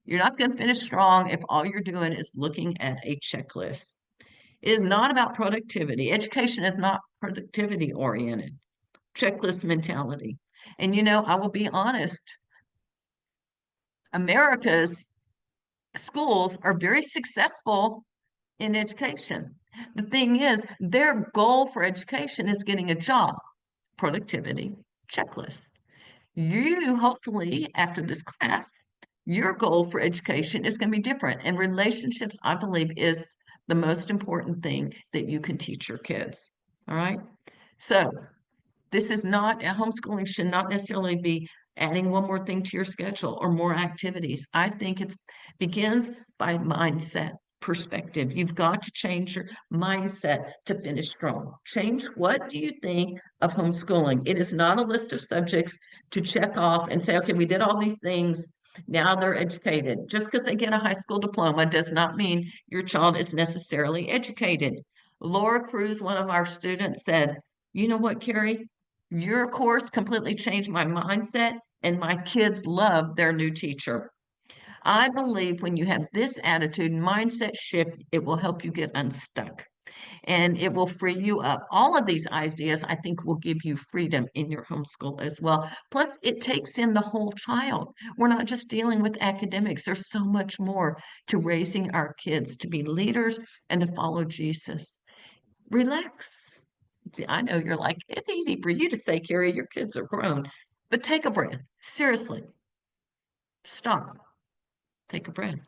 You're not going to finish strong if all you're doing is looking at a checklist. It is not about productivity. Education is not productivity oriented, checklist mentality. And I will be honest, America's schools are very successful in education. The thing is, their goal for education is getting a job, productivity, checklist. You hopefully, after this class, your goal for education is going to be different. And relationships, I believe, is the most important thing that you can teach your kids. All right. So this is not, homeschooling should not necessarily be adding one more thing to your schedule or more activities. I think it begins by mindset, perspective. You've got to change your mindset to finish strong. Change what do you think of homeschooling? It is not a list of subjects to check off and say, okay, we did all these things. Now they're educated. Just because they get a high school diploma does not mean your child is necessarily educated. Laura Cruz, one of our students, said, you know what, Carrie? Your course completely changed my mindset, and my kids love their new teacher. I believe when you have this attitude and mindset shift, it will help you get unstuck and it will free you up. All of these ideas, I think, will give you freedom in your homeschool as well. Plus, it takes in the whole child. We're not just dealing with academics, there's so much more to raising our kids to be leaders and to follow Jesus. Relax. See, I know you're like, it's easy for you to say, Carrie, your kids are grown, but take a breath. Seriously, stop. Take a breath.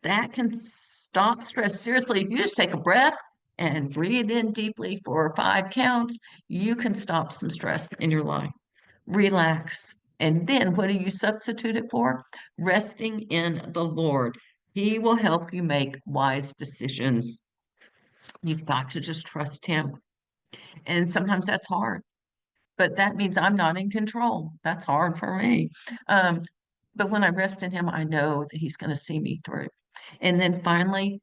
That can stop stress. Seriously, if you just take a breath and breathe in deeply for 5 counts, you can stop some stress in your life. Relax. And then what do you substitute it for? Resting in the Lord. He will help you make wise decisions. You've got to just trust Him. And sometimes that's hard, but that means I'm not in control. That's hard for me. Um, but when I rest in Him, I know that He's going to see me through. And then finally,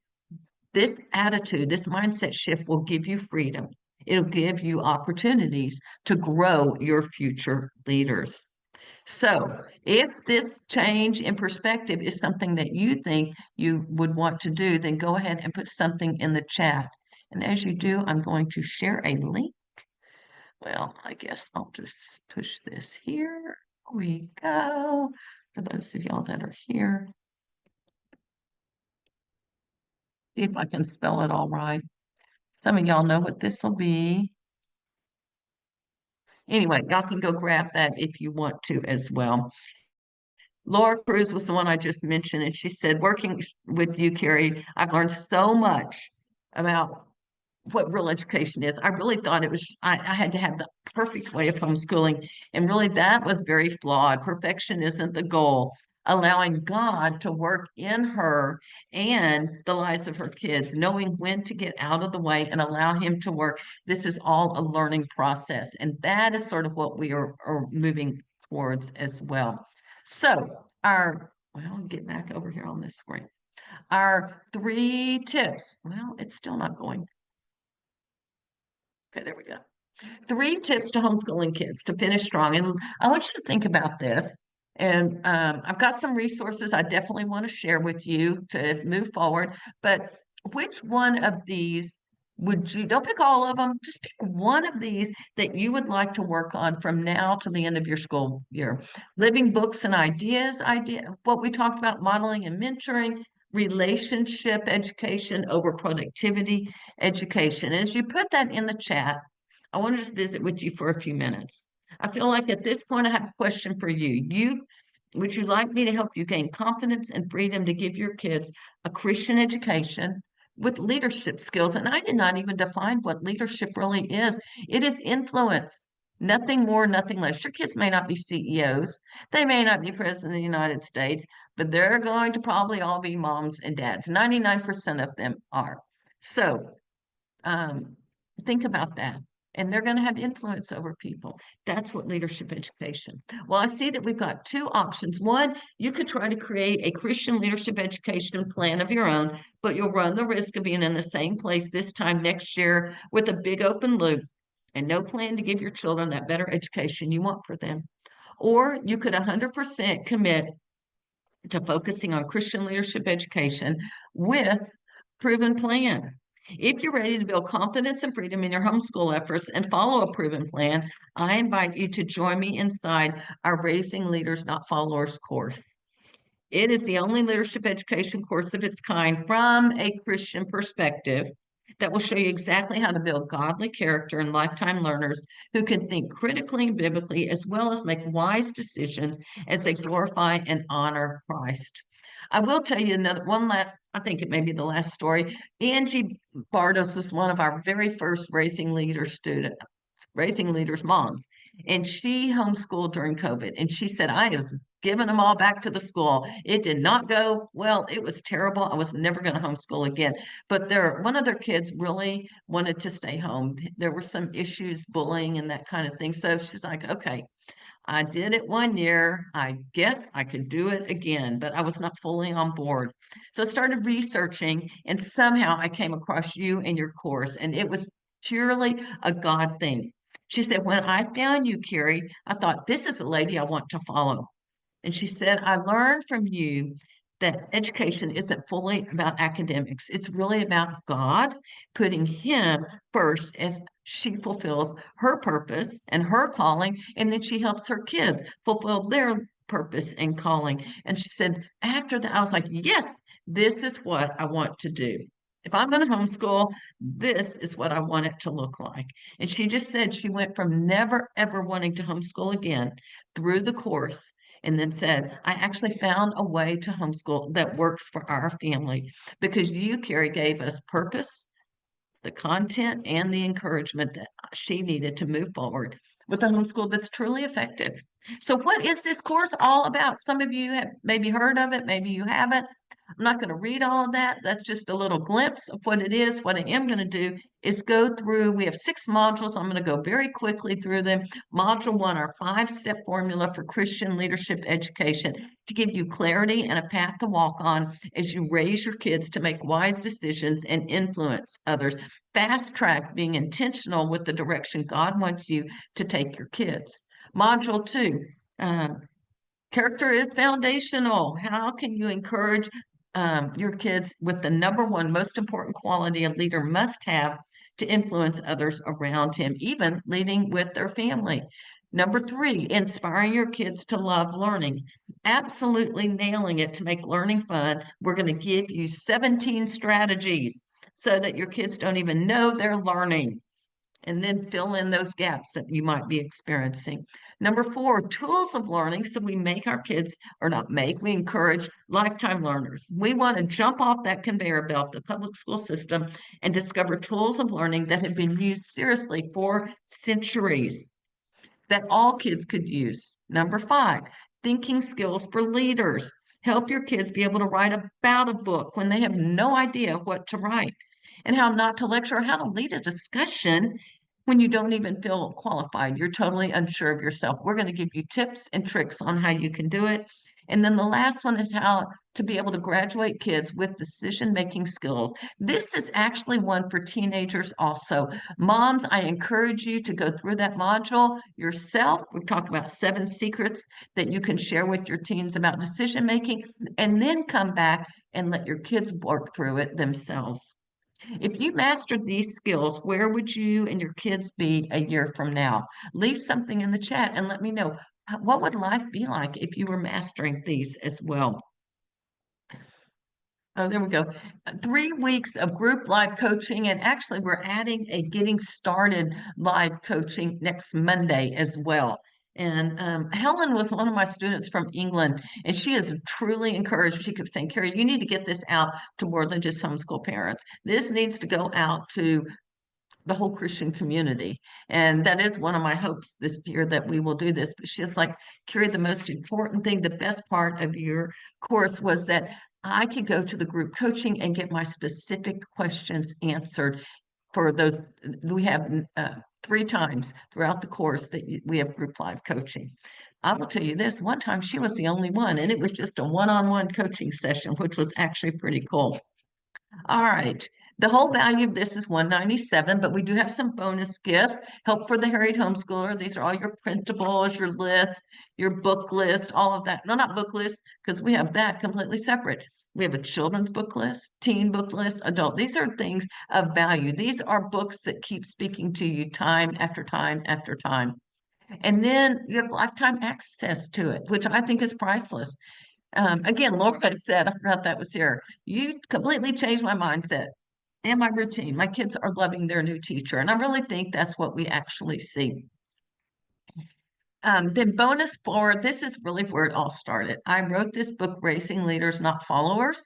this attitude, this mindset shift will give you freedom. It'll give you opportunities to grow your future leaders. So, if this change in perspective is something that you think you would want to do, then go ahead and put something in the chat. And as you do, I'm going to share a link. Well, I guess I'll just push this here. We go. For those of y'all that are here. See if I can spell it all right. Some of y'all know what this will be. Anyway, y'all can go grab that if you want to as well. Laura Cruz was the one I just mentioned, and she said, working with you, Carrie, I've learned so much about what real education is. I really thought it was, I had to have the perfect way of homeschooling. And really, that was very flawed. Perfection isn't the goal. Allowing God to work in her and the lives of her kids, knowing when to get out of the way and allow Him to work. This is all a learning process. And that is sort of what we are moving towards as well. So, well, get back over here on this screen. Our 3 tips. Well, it's still not going. Okay, there we go. 3 tips to homeschooling kids to finish strong. And I want you to think about this. And I've got some resources I definitely want to share with you to move forward. But which one of these would you, don't pick all of them, just pick one of these that you would like to work on from now to the end of your school year. Living books and ideas, what we talked about, modeling and mentoring, relationship education over productivity education. As you put that in the chat, I want to just visit with you for a few minutes. I feel like at this point, I have a question for you. Would you like me to help you gain confidence and freedom to give your kids a Christian education with leadership skills? And I did not even define what leadership really is. It is influence, nothing more, nothing less. Your kids may not be CEOs, they may not be president of the United States, but they're going to probably all be moms and dads. 99% of them are. So um, think about that. And they're going to have influence over people. That's what leadership education. Well, I see that we've got 2 options. One, you could try to create a Christian leadership education plan of your own, but you'll run the risk of being in the same place this time next year with a big open loop and no plan to give your children that better education you want for them. Or you could 100% commit to focusing on Christian leadership education with proven plan. If you're ready to build confidence and freedom in your homeschool efforts and follow a proven plan, I invite you to join me inside our Raising Leaders, Not Followers course. It is the only leadership education course of its kind from a Christian perspective that will show you exactly how to build godly character and lifetime learners who can think critically and biblically, as well as make wise decisions as they glorify and honor Christ. I will tell you another one last, I think it may be the last story. Angie Bardos was one of our very first Raising Leaders moms. And she homeschooled during COVID. And she said, I was giving them all back to the school. It did not go well. It was terrible. I was never going to homeschool again. But one of their kids really wanted to stay home. There were some issues, bullying and that kind of thing. So she's like, okay, I did it one year. I guess I could do it again, but I was not fully on board. So I started researching, and somehow I came across you and your course, and it was purely a God thing. She said, when I found you, Carrie, I thought, this is a lady I want to follow. And she said, I learned from you that education isn't fully about academics. It's really about God, putting Him first as she fulfills her purpose and her calling, and then she helps her kids fulfill their purpose and calling. And she said, after that, I was like, yes, this is what I want to do. If I'm going to homeschool, this is what I want it to look like. And she just said she went from never, ever wanting to homeschool again through the course and then said, I actually found a way to homeschool that works for our family because you, Carrie, gave us purpose, the content, and the encouragement that she needed to move forward with a homeschool that's truly effective. So, what is this course all about? Some of you have maybe heard of it, maybe you haven't. I'm not going to read all of that. That's just a little glimpse of what it is. What I am going to do is go through, we have 6 modules. I'm going to go very quickly through them. Module 1, our 5-step formula for Christian leadership education to give you clarity and a path to walk on as you raise your kids to make wise decisions and influence others. Fast track being intentional with the direction God wants you to take your kids. Module 2, character is foundational. How can you encourage your kids with the number one most important quality a leader must have to influence others around him, even leading with their family? Number three, inspiring your kids to love learning. Absolutely nailing it to make learning fun. We're going to give you 17 strategies so that your kids don't even know they're learning, and then fill in those gaps that you might be experiencing. Number four, tools of learning. So we make our kids, or not make, we encourage lifetime learners. We want to jump off that conveyor belt, the public school system, and discover tools of learning that have been used seriously for centuries that all kids could use. Number five, thinking skills for leaders. Help your kids be able to write about a book when they have no idea what to write, and how not to lecture, how to lead a discussion when you don't even feel qualified. You're totally unsure of yourself. We're going to give you tips and tricks on how you can do it. And then the last one is how to be able to graduate kids with decision-making skills. This is actually one for teenagers also. Moms, I encourage you to go through that module yourself. We've talked about 7 secrets that you can share with your teens about decision making, and then come back and let your kids work through it themselves. If you mastered these skills, where would you and your kids be a year from now? Leave something in the chat and let me know. What would life be like if you were mastering these as well? Oh, there we go. 3 weeks of group live coaching, and actually we're adding a getting started live coaching next Monday as well. And Helen was one of my students from England, and she is truly encouraged. She kept saying, Carrie, you need to get this out to more than just homeschool parents. This needs to go out to the whole Christian community. And that is one of my hopes this year, that we will do this. But she's like, Carrie, the most important thing, the best part of your course was that I could go to the group coaching and get my specific questions answered for those. We have 3 times throughout the course that we have group live coaching. I will tell you this, one time she was the only one, and it was just a one-on-one coaching session, which was actually pretty cool. All right. The whole value of this is $197, but we do have some bonus gifts. Help for the Harried Homeschooler. These are all your printables, your list, your book list, all of that. No, not book list, because we have that completely separate. We have a children's book list, teen book list, adult. These are things of value. These are books that keep speaking to you time after time after time. And then you have lifetime access to it, which I think is priceless. Again, Laura said, I forgot that was here. You completely changed my mindset and my routine. My kids are loving their new teacher, and I really think that's what we actually see. Then bonus 4, this is really where it all started. I wrote this book, Racing Leaders, Not Followers.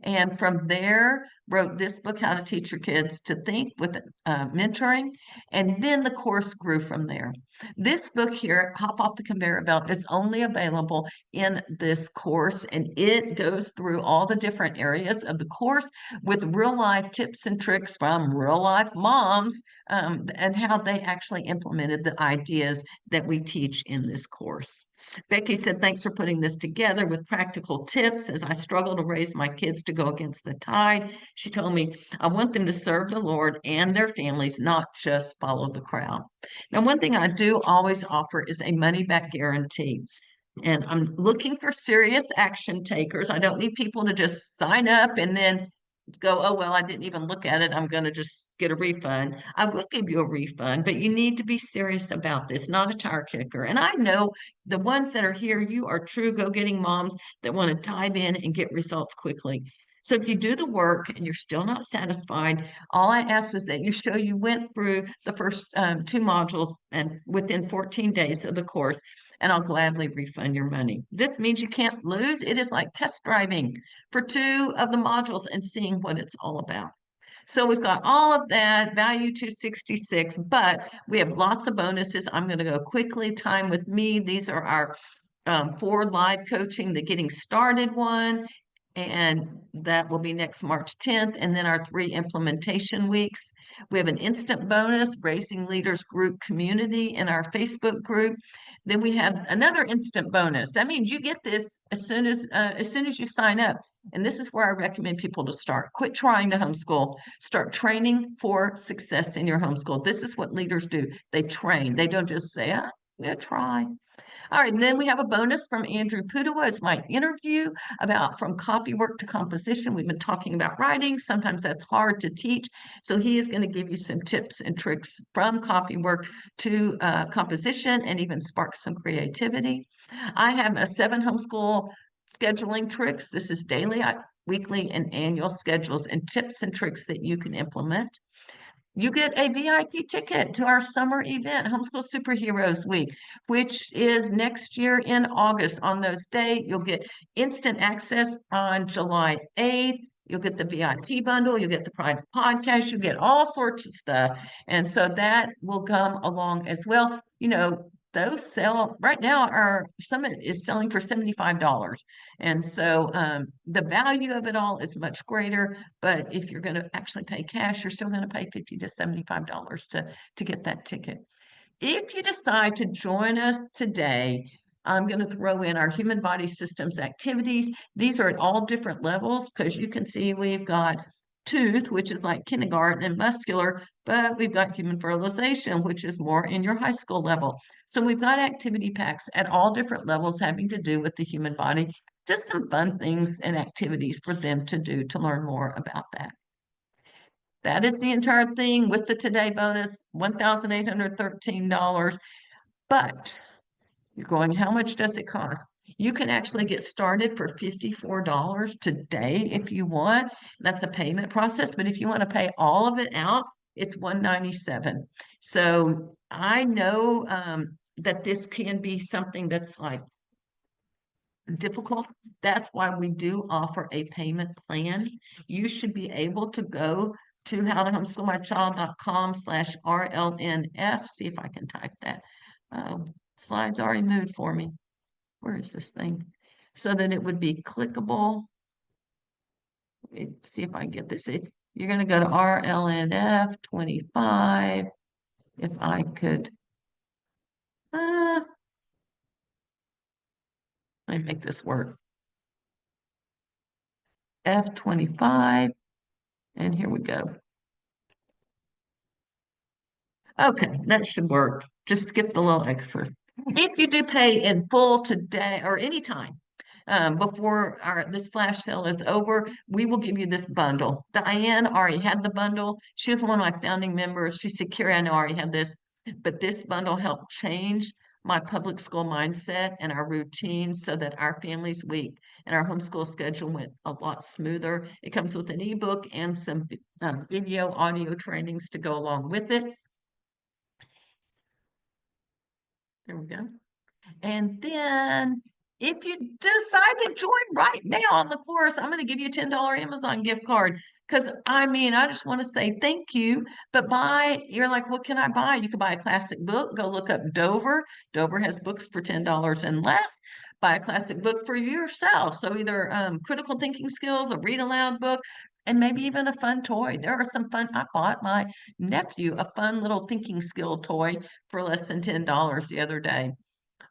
And from there, wrote this book, How to Teach Your Kids to Think, with mentoring. And then the course grew from there. This book here, Hop Off the Conveyor Belt, is only available in this course. And it goes through all the different areas of the course with real life tips and tricks from real life moms, and how they actually implemented the ideas that we teach in this course. Becky said, thanks for putting this together with practical tips as I struggle to raise my kids to go against the tide. She told me, I want them to serve the Lord and their families, not just follow the crowd. Now, one thing I do always offer is a money back guarantee. And I'm looking for serious action takers. I don't need people to just sign up and then go, oh, well, I didn't even look at it. I'm going to just get a refund. I will give you a refund, but you need to be serious about this, not a tire kicker. And I know the ones that are here, you are true go-getting moms that want to dive in and get results quickly. So if you do the work and you're still not satisfied, all I ask is that you show you went through the first 2 modules and within 14 days of the course, and I'll gladly refund your money. This means you can't lose. It is like test driving for 2 of the modules and seeing what it's all about. So we've got all of that, value 266, but we have lots of bonuses. I'm going to go quickly. Time with me. These are our 4 live coaching, the getting started one, and that will be next March 10th, and then our 3 implementation weeks. We have an instant bonus, Racing Leaders Group Community in our Facebook group. Then we have another instant bonus. That means you get this as soon as you sign up. And this is where I recommend people to start. Quit trying to homeschool. Start training for success in your homeschool. This is what leaders do. They train. They don't just say, We'll try. All right, and then we have a bonus from Andrew Pudewa. It's my interview about from copywork to composition. We've been talking about writing. Sometimes that's hard to teach. So he is going to give you some tips and tricks from copywork to composition and even spark some creativity. I have a 7 homeschool scheduling tricks. This is daily, weekly, and annual schedules and tips and tricks that you can implement. You get a VIP ticket to our summer event, Homeschool Superheroes Week, which is next year in August. On those days, you'll get instant access on July 8th. You'll get the VIP bundle, you'll get the private podcast, you get all sorts of stuff. And so that will come along as well. You know, those sell right now, our summit is selling for $75. And so the value of it all is much greater. But if you're going to actually pay cash, you're still going to pay $50 to $75 to get that ticket. If you decide to join us today, I'm going to throw in our human body systems activities. These are at all different levels because you can see we've got tooth, which is like kindergarten, and muscular, but we've got human fertilization, which is more in your high school level. So we've got activity packs at all different levels having to do with the human body. Just some fun things and activities for them to do to learn more about that. That is the entire thing with the today bonus, $1,813. But you're going, how much does it cost? You can actually get started for $54 today if you want. That's a payment process, but if you want to pay all of it out, it's $197. So I know that this can be something that's like difficult. That's why we do offer a payment plan. You should be able to go to howtohomeschoolmychild.com/RLNF. See if I can type that. Slides already moved for me. Where is this thing? So that it would be clickable. Let me see if I can get this. You're going to go to RLNF 25. If I could, let me make this work. F25, and here we go. Okay, that should work. Just skip the little extra. If you do pay in full today or anytime before this flash sale is over, we will give you this bundle. Diane already had the bundle. She was one of my founding members. She said, Carrie, I know I already had this, but this bundle helped change my public school mindset and our routine so that our family's week and our homeschool schedule went a lot smoother. It comes with an ebook and some video, audio trainings to go along with it. There we go. And then if you decide to join right now on the course, I'm going to give you a $10 Amazon gift card. Because I mean, I just want to say thank you. But you're like, what can I buy? You can buy a classic book. Go look up Dover. Dover has books for $10 and less. Buy a classic book for yourself. So either critical thinking skills, a read aloud book, and maybe even a fun toy. There are some fun. I bought my nephew a fun little thinking skill toy for less than $10 the other day.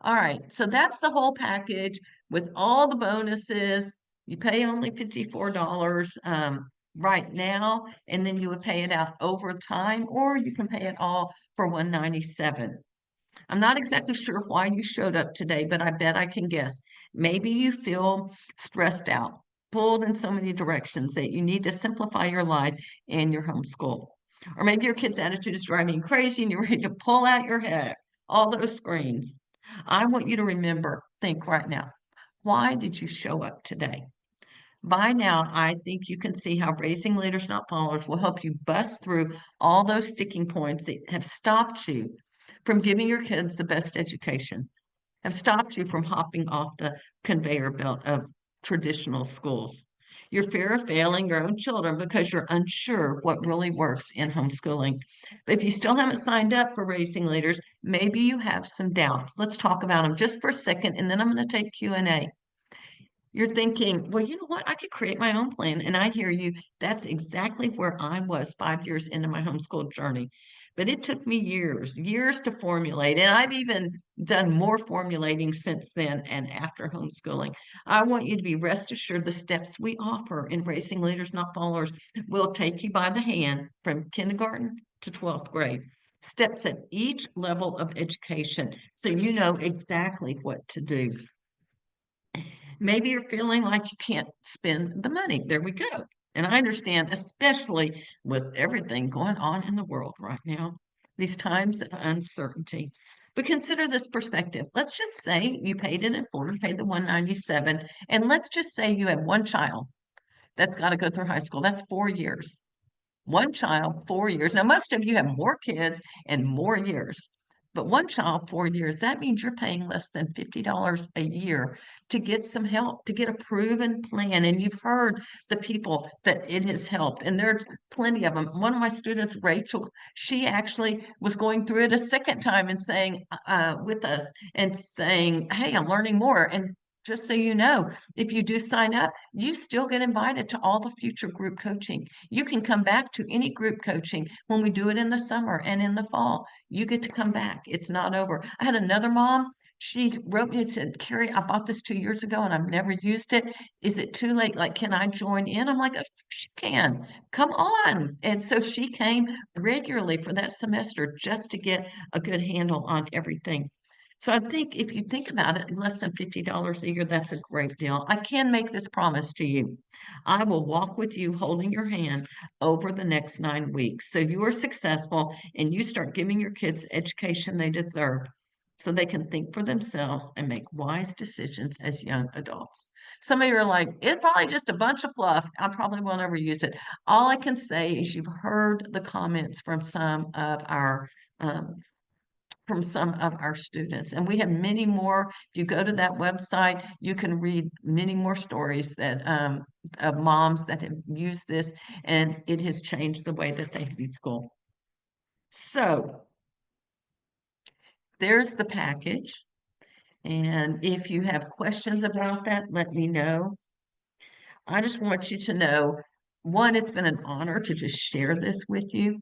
All right, so that's the whole package with all the bonuses. You pay only $54 right now, and then you would pay it out over time, or you can pay it all for $197. I'm not exactly sure why you showed up today, but I bet I can guess. Maybe you feel stressed out, pulled in so many directions that you need to simplify your life and your homeschool. Or maybe your kid's attitude is driving you crazy and you're ready to pull out your head, all those screens. I want you to remember, think right now, why did you show up today? By now, I think you can see how raising leaders, not followers, will help you bust through all those sticking points that have stopped you from giving your kids the best education, have stopped you from hopping off the conveyor belt of traditional schools. Your fear of failing your own children because you're unsure what really works in homeschooling. But if you still haven't signed up for Raising Leaders, maybe you have some doubts. Let's talk about them just for a second, and then I'm going to take Q&A. You're thinking, well, you know what? I could create my own plan. And I hear you. That's exactly where I was 5 years into my homeschool journey. But it took me years to formulate. And I've even done more formulating since then and after homeschooling. I want you to be rest assured the steps we offer in Raising Leaders, Not Followers will take you by the hand from kindergarten to 12th grade. steps at each level of education so you know exactly what to do. Maybe you're feeling like you can't spend the money. There we go. And I understand, especially with everything going on in the world right now, these times of uncertainty. But consider this perspective. Let's just say you paid it in full, you paid the 197, and let's just say you have one child that's got to go through high school. That's 4 years. One child, 4 years. Now, most of you have more kids and more years, but one child, 4 years, that means you're paying less than $50 a year to get some help, to get a proven plan. And you've heard the people that it has helped, and there's plenty of them. One of my students, Rachel, she actually was going through it a second time and saying, with us and saying, hey, I'm learning more. And just so you know, if you do sign up, you still get invited to all the future group coaching. You can come back to any group coaching when we do it in the summer and in the fall. You get to come back. It's not over. I had another mom. She wrote me and said, Carrie, I bought this 2 years ago and I've never used it. Is it too late? Like, can I join in? I'm like, of course you can. Come on. And so she came regularly for that semester just to get a good handle on everything. So I think if you think about it, less than $50 a year, that's a great deal. I can make this promise to you. I will walk with you holding your hand over the next 9 weeks. So you are successful and you start giving your kids the education they deserve so they can think for themselves and make wise decisions as young adults. Some of you are like, it's probably just a bunch of fluff. I probably won't ever use it. All I can say is you've heard the comments um, from some of our students. And we have many more. If you go to that website, you can read many more stories that of moms that have used this, and it has changed the way that they view school. So there's the package. And if you have questions about that, let me know. I just want you to know, one, it's been an honor to just share this with you.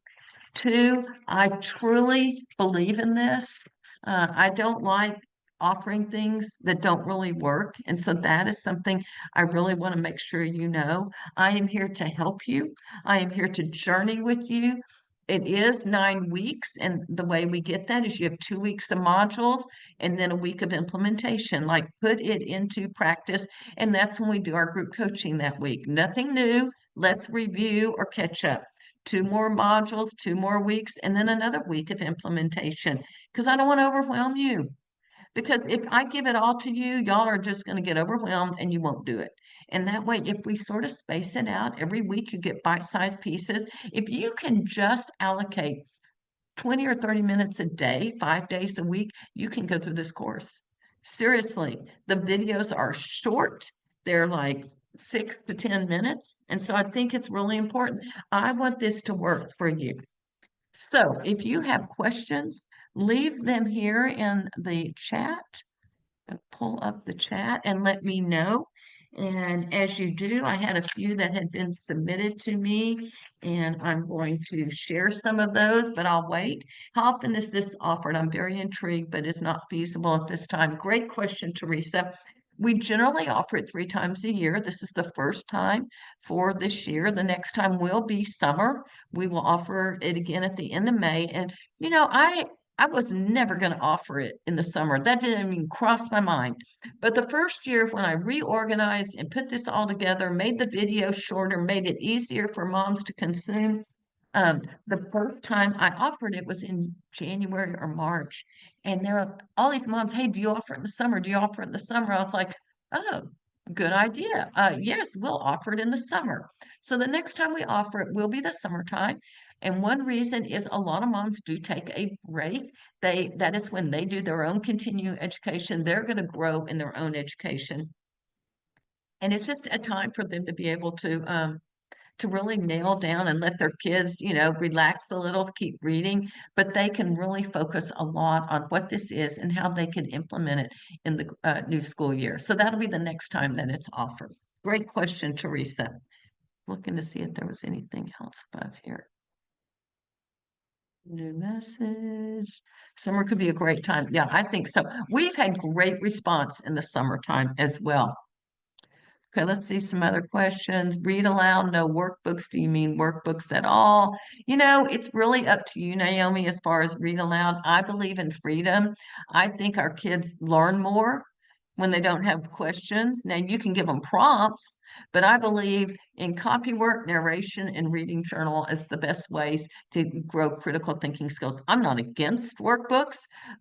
Two, I truly believe in this. I don't like offering things that don't really work. And so that is something I really want to make sure you know. I am here to help you. I am here to journey with you. It is 9 weeks. And the way we get that is you have 2 weeks of modules and then a week of implementation, like put it into practice. And that's when we do our group coaching that week. Nothing new. Let's review or catch up. 2 more modules, 2 more weeks, and then another week of implementation because I don't want to overwhelm you. Because if I give it all to you, y'all are just going to get overwhelmed and you won't do it. And that way, if we sort of space it out every week, you get bite-sized pieces. If you can just allocate 20 or 30 minutes a day, 5 days a week, you can go through this course. Seriously, the videos are short. They're like 6 to 10 minutes. And so I think it's really important. I want this to work for you. So if you have questions, leave them here in the chat. Pull up the chat and let me know. And as you do, I had a few that had been submitted to me, and I'm going to share some of those, but I'll wait. How often is this offered? I'm very intrigued, but it's not feasible at this time. Great question, Teresa. We generally offer it 3 times a year. This is the first time for this year. The next time will be summer. We will offer it again at the end of May. And I was never going to offer it in the summer. That didn't even cross my mind. But the first year when I reorganized and put this all together, made the video shorter, made it easier for moms to consume, the first time I offered it was in January or March. And there are all these moms, hey, do you offer it in the summer? Do you offer it in the summer? I was like, oh, good idea. Yes, we'll offer it in the summer. So the next time we offer it will be the summertime. And one reason is a lot of moms do take a break. That is when they do their own continuing education. They're going to grow in their own education. And it's just a time for them to be able to really nail down and let their kids, relax a little, keep reading, but they can really focus a lot on what this is and how they can implement it in the new school year. So that'll be the next time that it's offered. Great question, Teresa. Looking to see if there was anything else above here. New message. Summer could be a great time. Yeah, I think so. We've had great response in the summertime as well. Okay, let's see some other questions. Read aloud, no workbooks. Do you mean workbooks at all? It's really up to you, Naomi, as far as read aloud. I believe in freedom. I think our kids learn more when they don't have questions. Now, you can give them prompts, but I believe in copywork, narration, and reading journal as the best ways to grow critical thinking skills. I'm not against workbooks,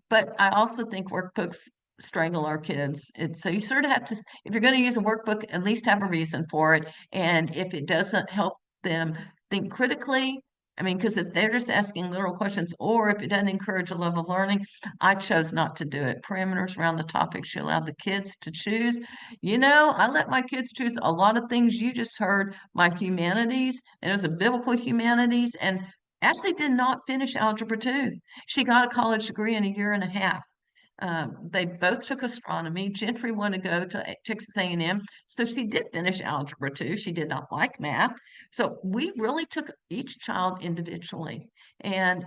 but I also think workbooks strangle our kids. And so you sort of have to, if you're going to use a workbook, at least have a reason for it. And if it doesn't help them think critically, I mean, because if they're just asking literal questions, or if it doesn't encourage a love of learning, I chose not to do it. Parameters around the topics you allow the kids to choose. I let my kids choose a lot of things you just heard. My humanities, and it was a biblical humanities, and Ashley did not finish Algebra 2. She got a college degree in a year and a half. They both took astronomy. Gentry wanted to go to Texas A&M, so she did finish Algebra 2. She did not like math. So we really took each child individually. And,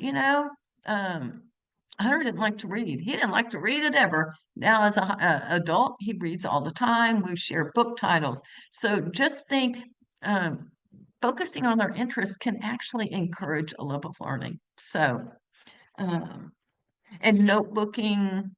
Hunter didn't like to read. He didn't like to read it ever. Now, as an adult, he reads all the time. We share book titles. So just think, um, focusing on their interests can actually encourage a love of learning. So, um, and notebooking,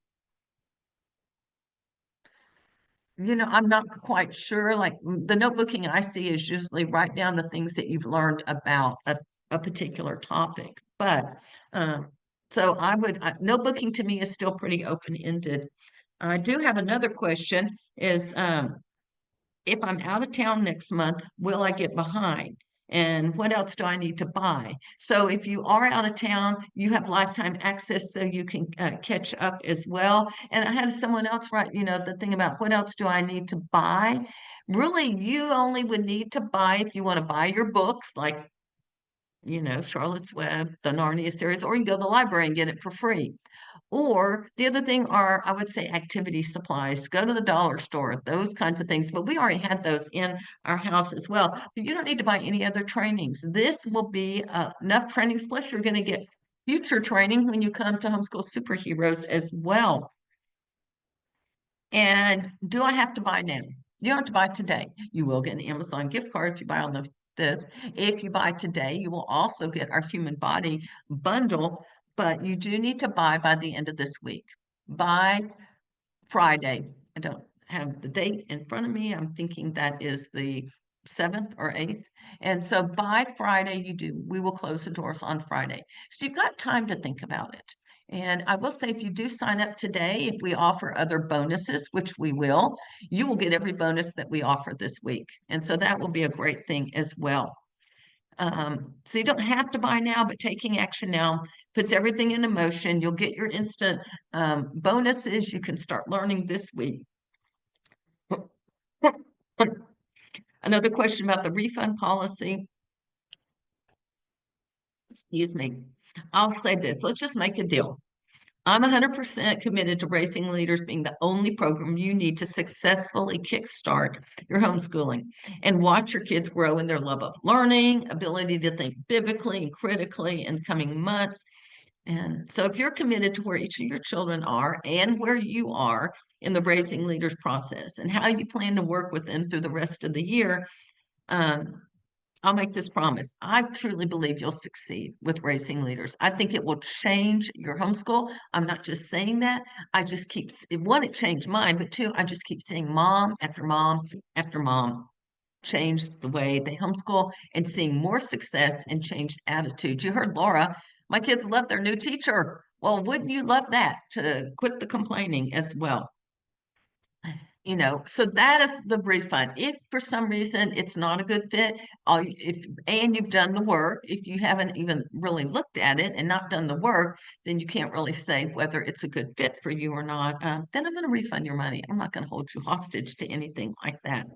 I'm not quite sure. Like the notebooking I see is usually write down the things that you've learned about a particular topic. But so notebooking to me is still pretty open-ended. I do have another question is if I'm out of town next month, will I get behind? And what else do I need to buy? So if you are out of town, you have lifetime access so you can catch up as well. And I had someone else write, the thing about what else do I need to buy? Really, you only would need to buy if you want to buy your books, like Charlotte's Web, the Narnia series, or you can go to the library and get it for free. Or the other thing are, I would say, activity supplies. Go to the dollar store, those kinds of things. But we already had those in our house as well. But you don't need to buy any other trainings. This will be enough trainings. Plus, you're going to get future training when you come to Homeschool Superheroes as well. And do I have to buy now? You don't have to buy today. You will get an Amazon gift card if you buy on this. If you buy today, you will also get our human body bundle, but you do need to buy by the end of this week. By Friday. I don't have the date in front of me. I'm thinking that is the 7th or 8th. And so by Friday, we will close the doors on Friday. So you've got time to think about it. And I will say, if you do sign up today, if we offer other bonuses, which we will, you will get every bonus that we offer this week. And so that will be a great thing as well. So you don't have to buy now, but taking action now puts everything into motion. You'll get your instant bonuses. You can start learning this week. Another question about the refund policy. Excuse me. I'll say this. Let's just make a deal. I'm 100% committed to Raising Leaders being the only program you need to successfully kickstart your homeschooling and watch your kids grow in their love of learning, ability to think biblically and critically in coming months. And so if you're committed to where each of your children are and where you are in the Raising Leaders process and how you plan to work with them through the rest of the year, um, I'll make this promise. I truly believe you'll succeed with Raising Leaders. I think it will change your homeschool. I'm not just saying that. I just one, it changed mine, but two, I just keep seeing mom after mom after mom change the way they homeschool and seeing more success and changed attitudes. You heard Laura, my kids love their new teacher. Well, wouldn't you love that to quit the complaining as well? So that is the refund. If for some reason it's not a good fit, and you've done the work, if you haven't even really looked at it and not done the work, then you can't really say whether it's a good fit for you or not. Then I'm going to refund your money. I'm not going to hold you hostage to anything like that.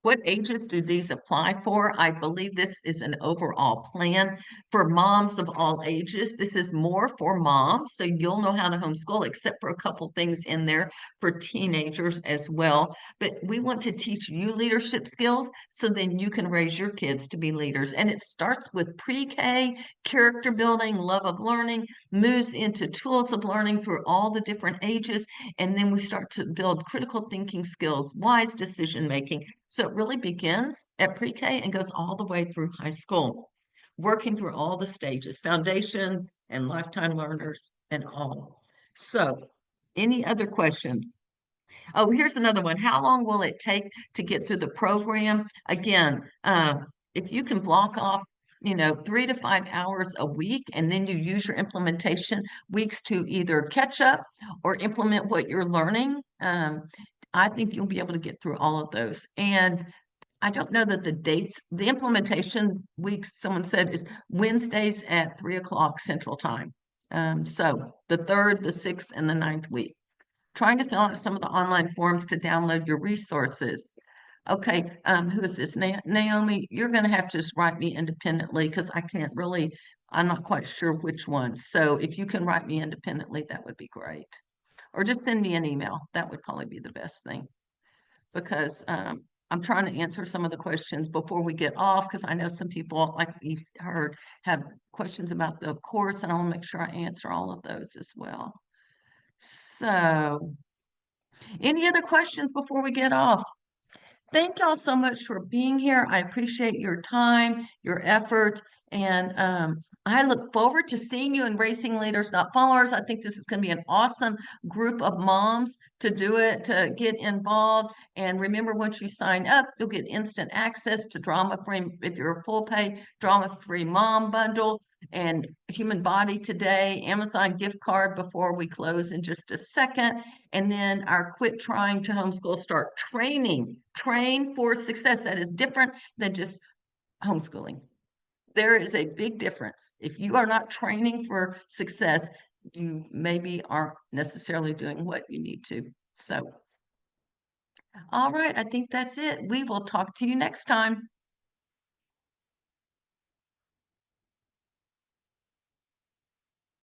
What ages do these apply for? I believe this is an overall plan for moms of all ages. This is more for moms, so you'll know how to homeschool, except for a couple things in there for teenagers as well. But we want to teach you leadership skills so then you can raise your kids to be leaders. And it starts with pre-K, character building, love of learning, moves into tools of learning through all the different ages, and then we start to build critical thinking skills, wise decision making. So it really begins at pre-K and goes all the way through high school, working through all the stages, foundations and lifetime learners and all. So, any other questions? Oh, here's another one. How long will it take to get through the program? Again, if you can block off, 3 to 5 hours a week, and then you use your implementation weeks to either catch up or implement what you're learning, I think you'll be able to get through all of those. And I don't know that the dates, the implementation weeks, someone said is Wednesdays at 3 o'clock Central Time. So the third, the sixth, and the ninth week. Trying to fill out some of the online forms to download your resources. Okay, who is this? Naomi, you're going to have to just write me independently because I can't really, I'm not quite sure which one. So if you can write me independently, that would be great. Or just send me an email. That would probably be the best thing because I'm trying to answer some of the questions before we get off because I know some people, like you heard, have questions about the course, and I want to make sure I answer all of those as well. So, any other questions before we get off? Thank y'all so much for being here. I appreciate your time, your effort, and I look forward to seeing you in Racing Leaders Not Followers. I think this is going to be an awesome group of moms to do it, to get involved. And remember, once you sign up, you'll get instant access to drama-free, if you're a full pay, drama-free mom bundle and Human Body Today, Amazon gift card before we close in just a second. And then our Quit Trying to Homeschool, Start Training, Train for Success. That is different than just homeschooling. There is a big difference. If you are not training for success, you maybe aren't necessarily doing what you need to. So, all right, I think that's it. We will talk to you next time.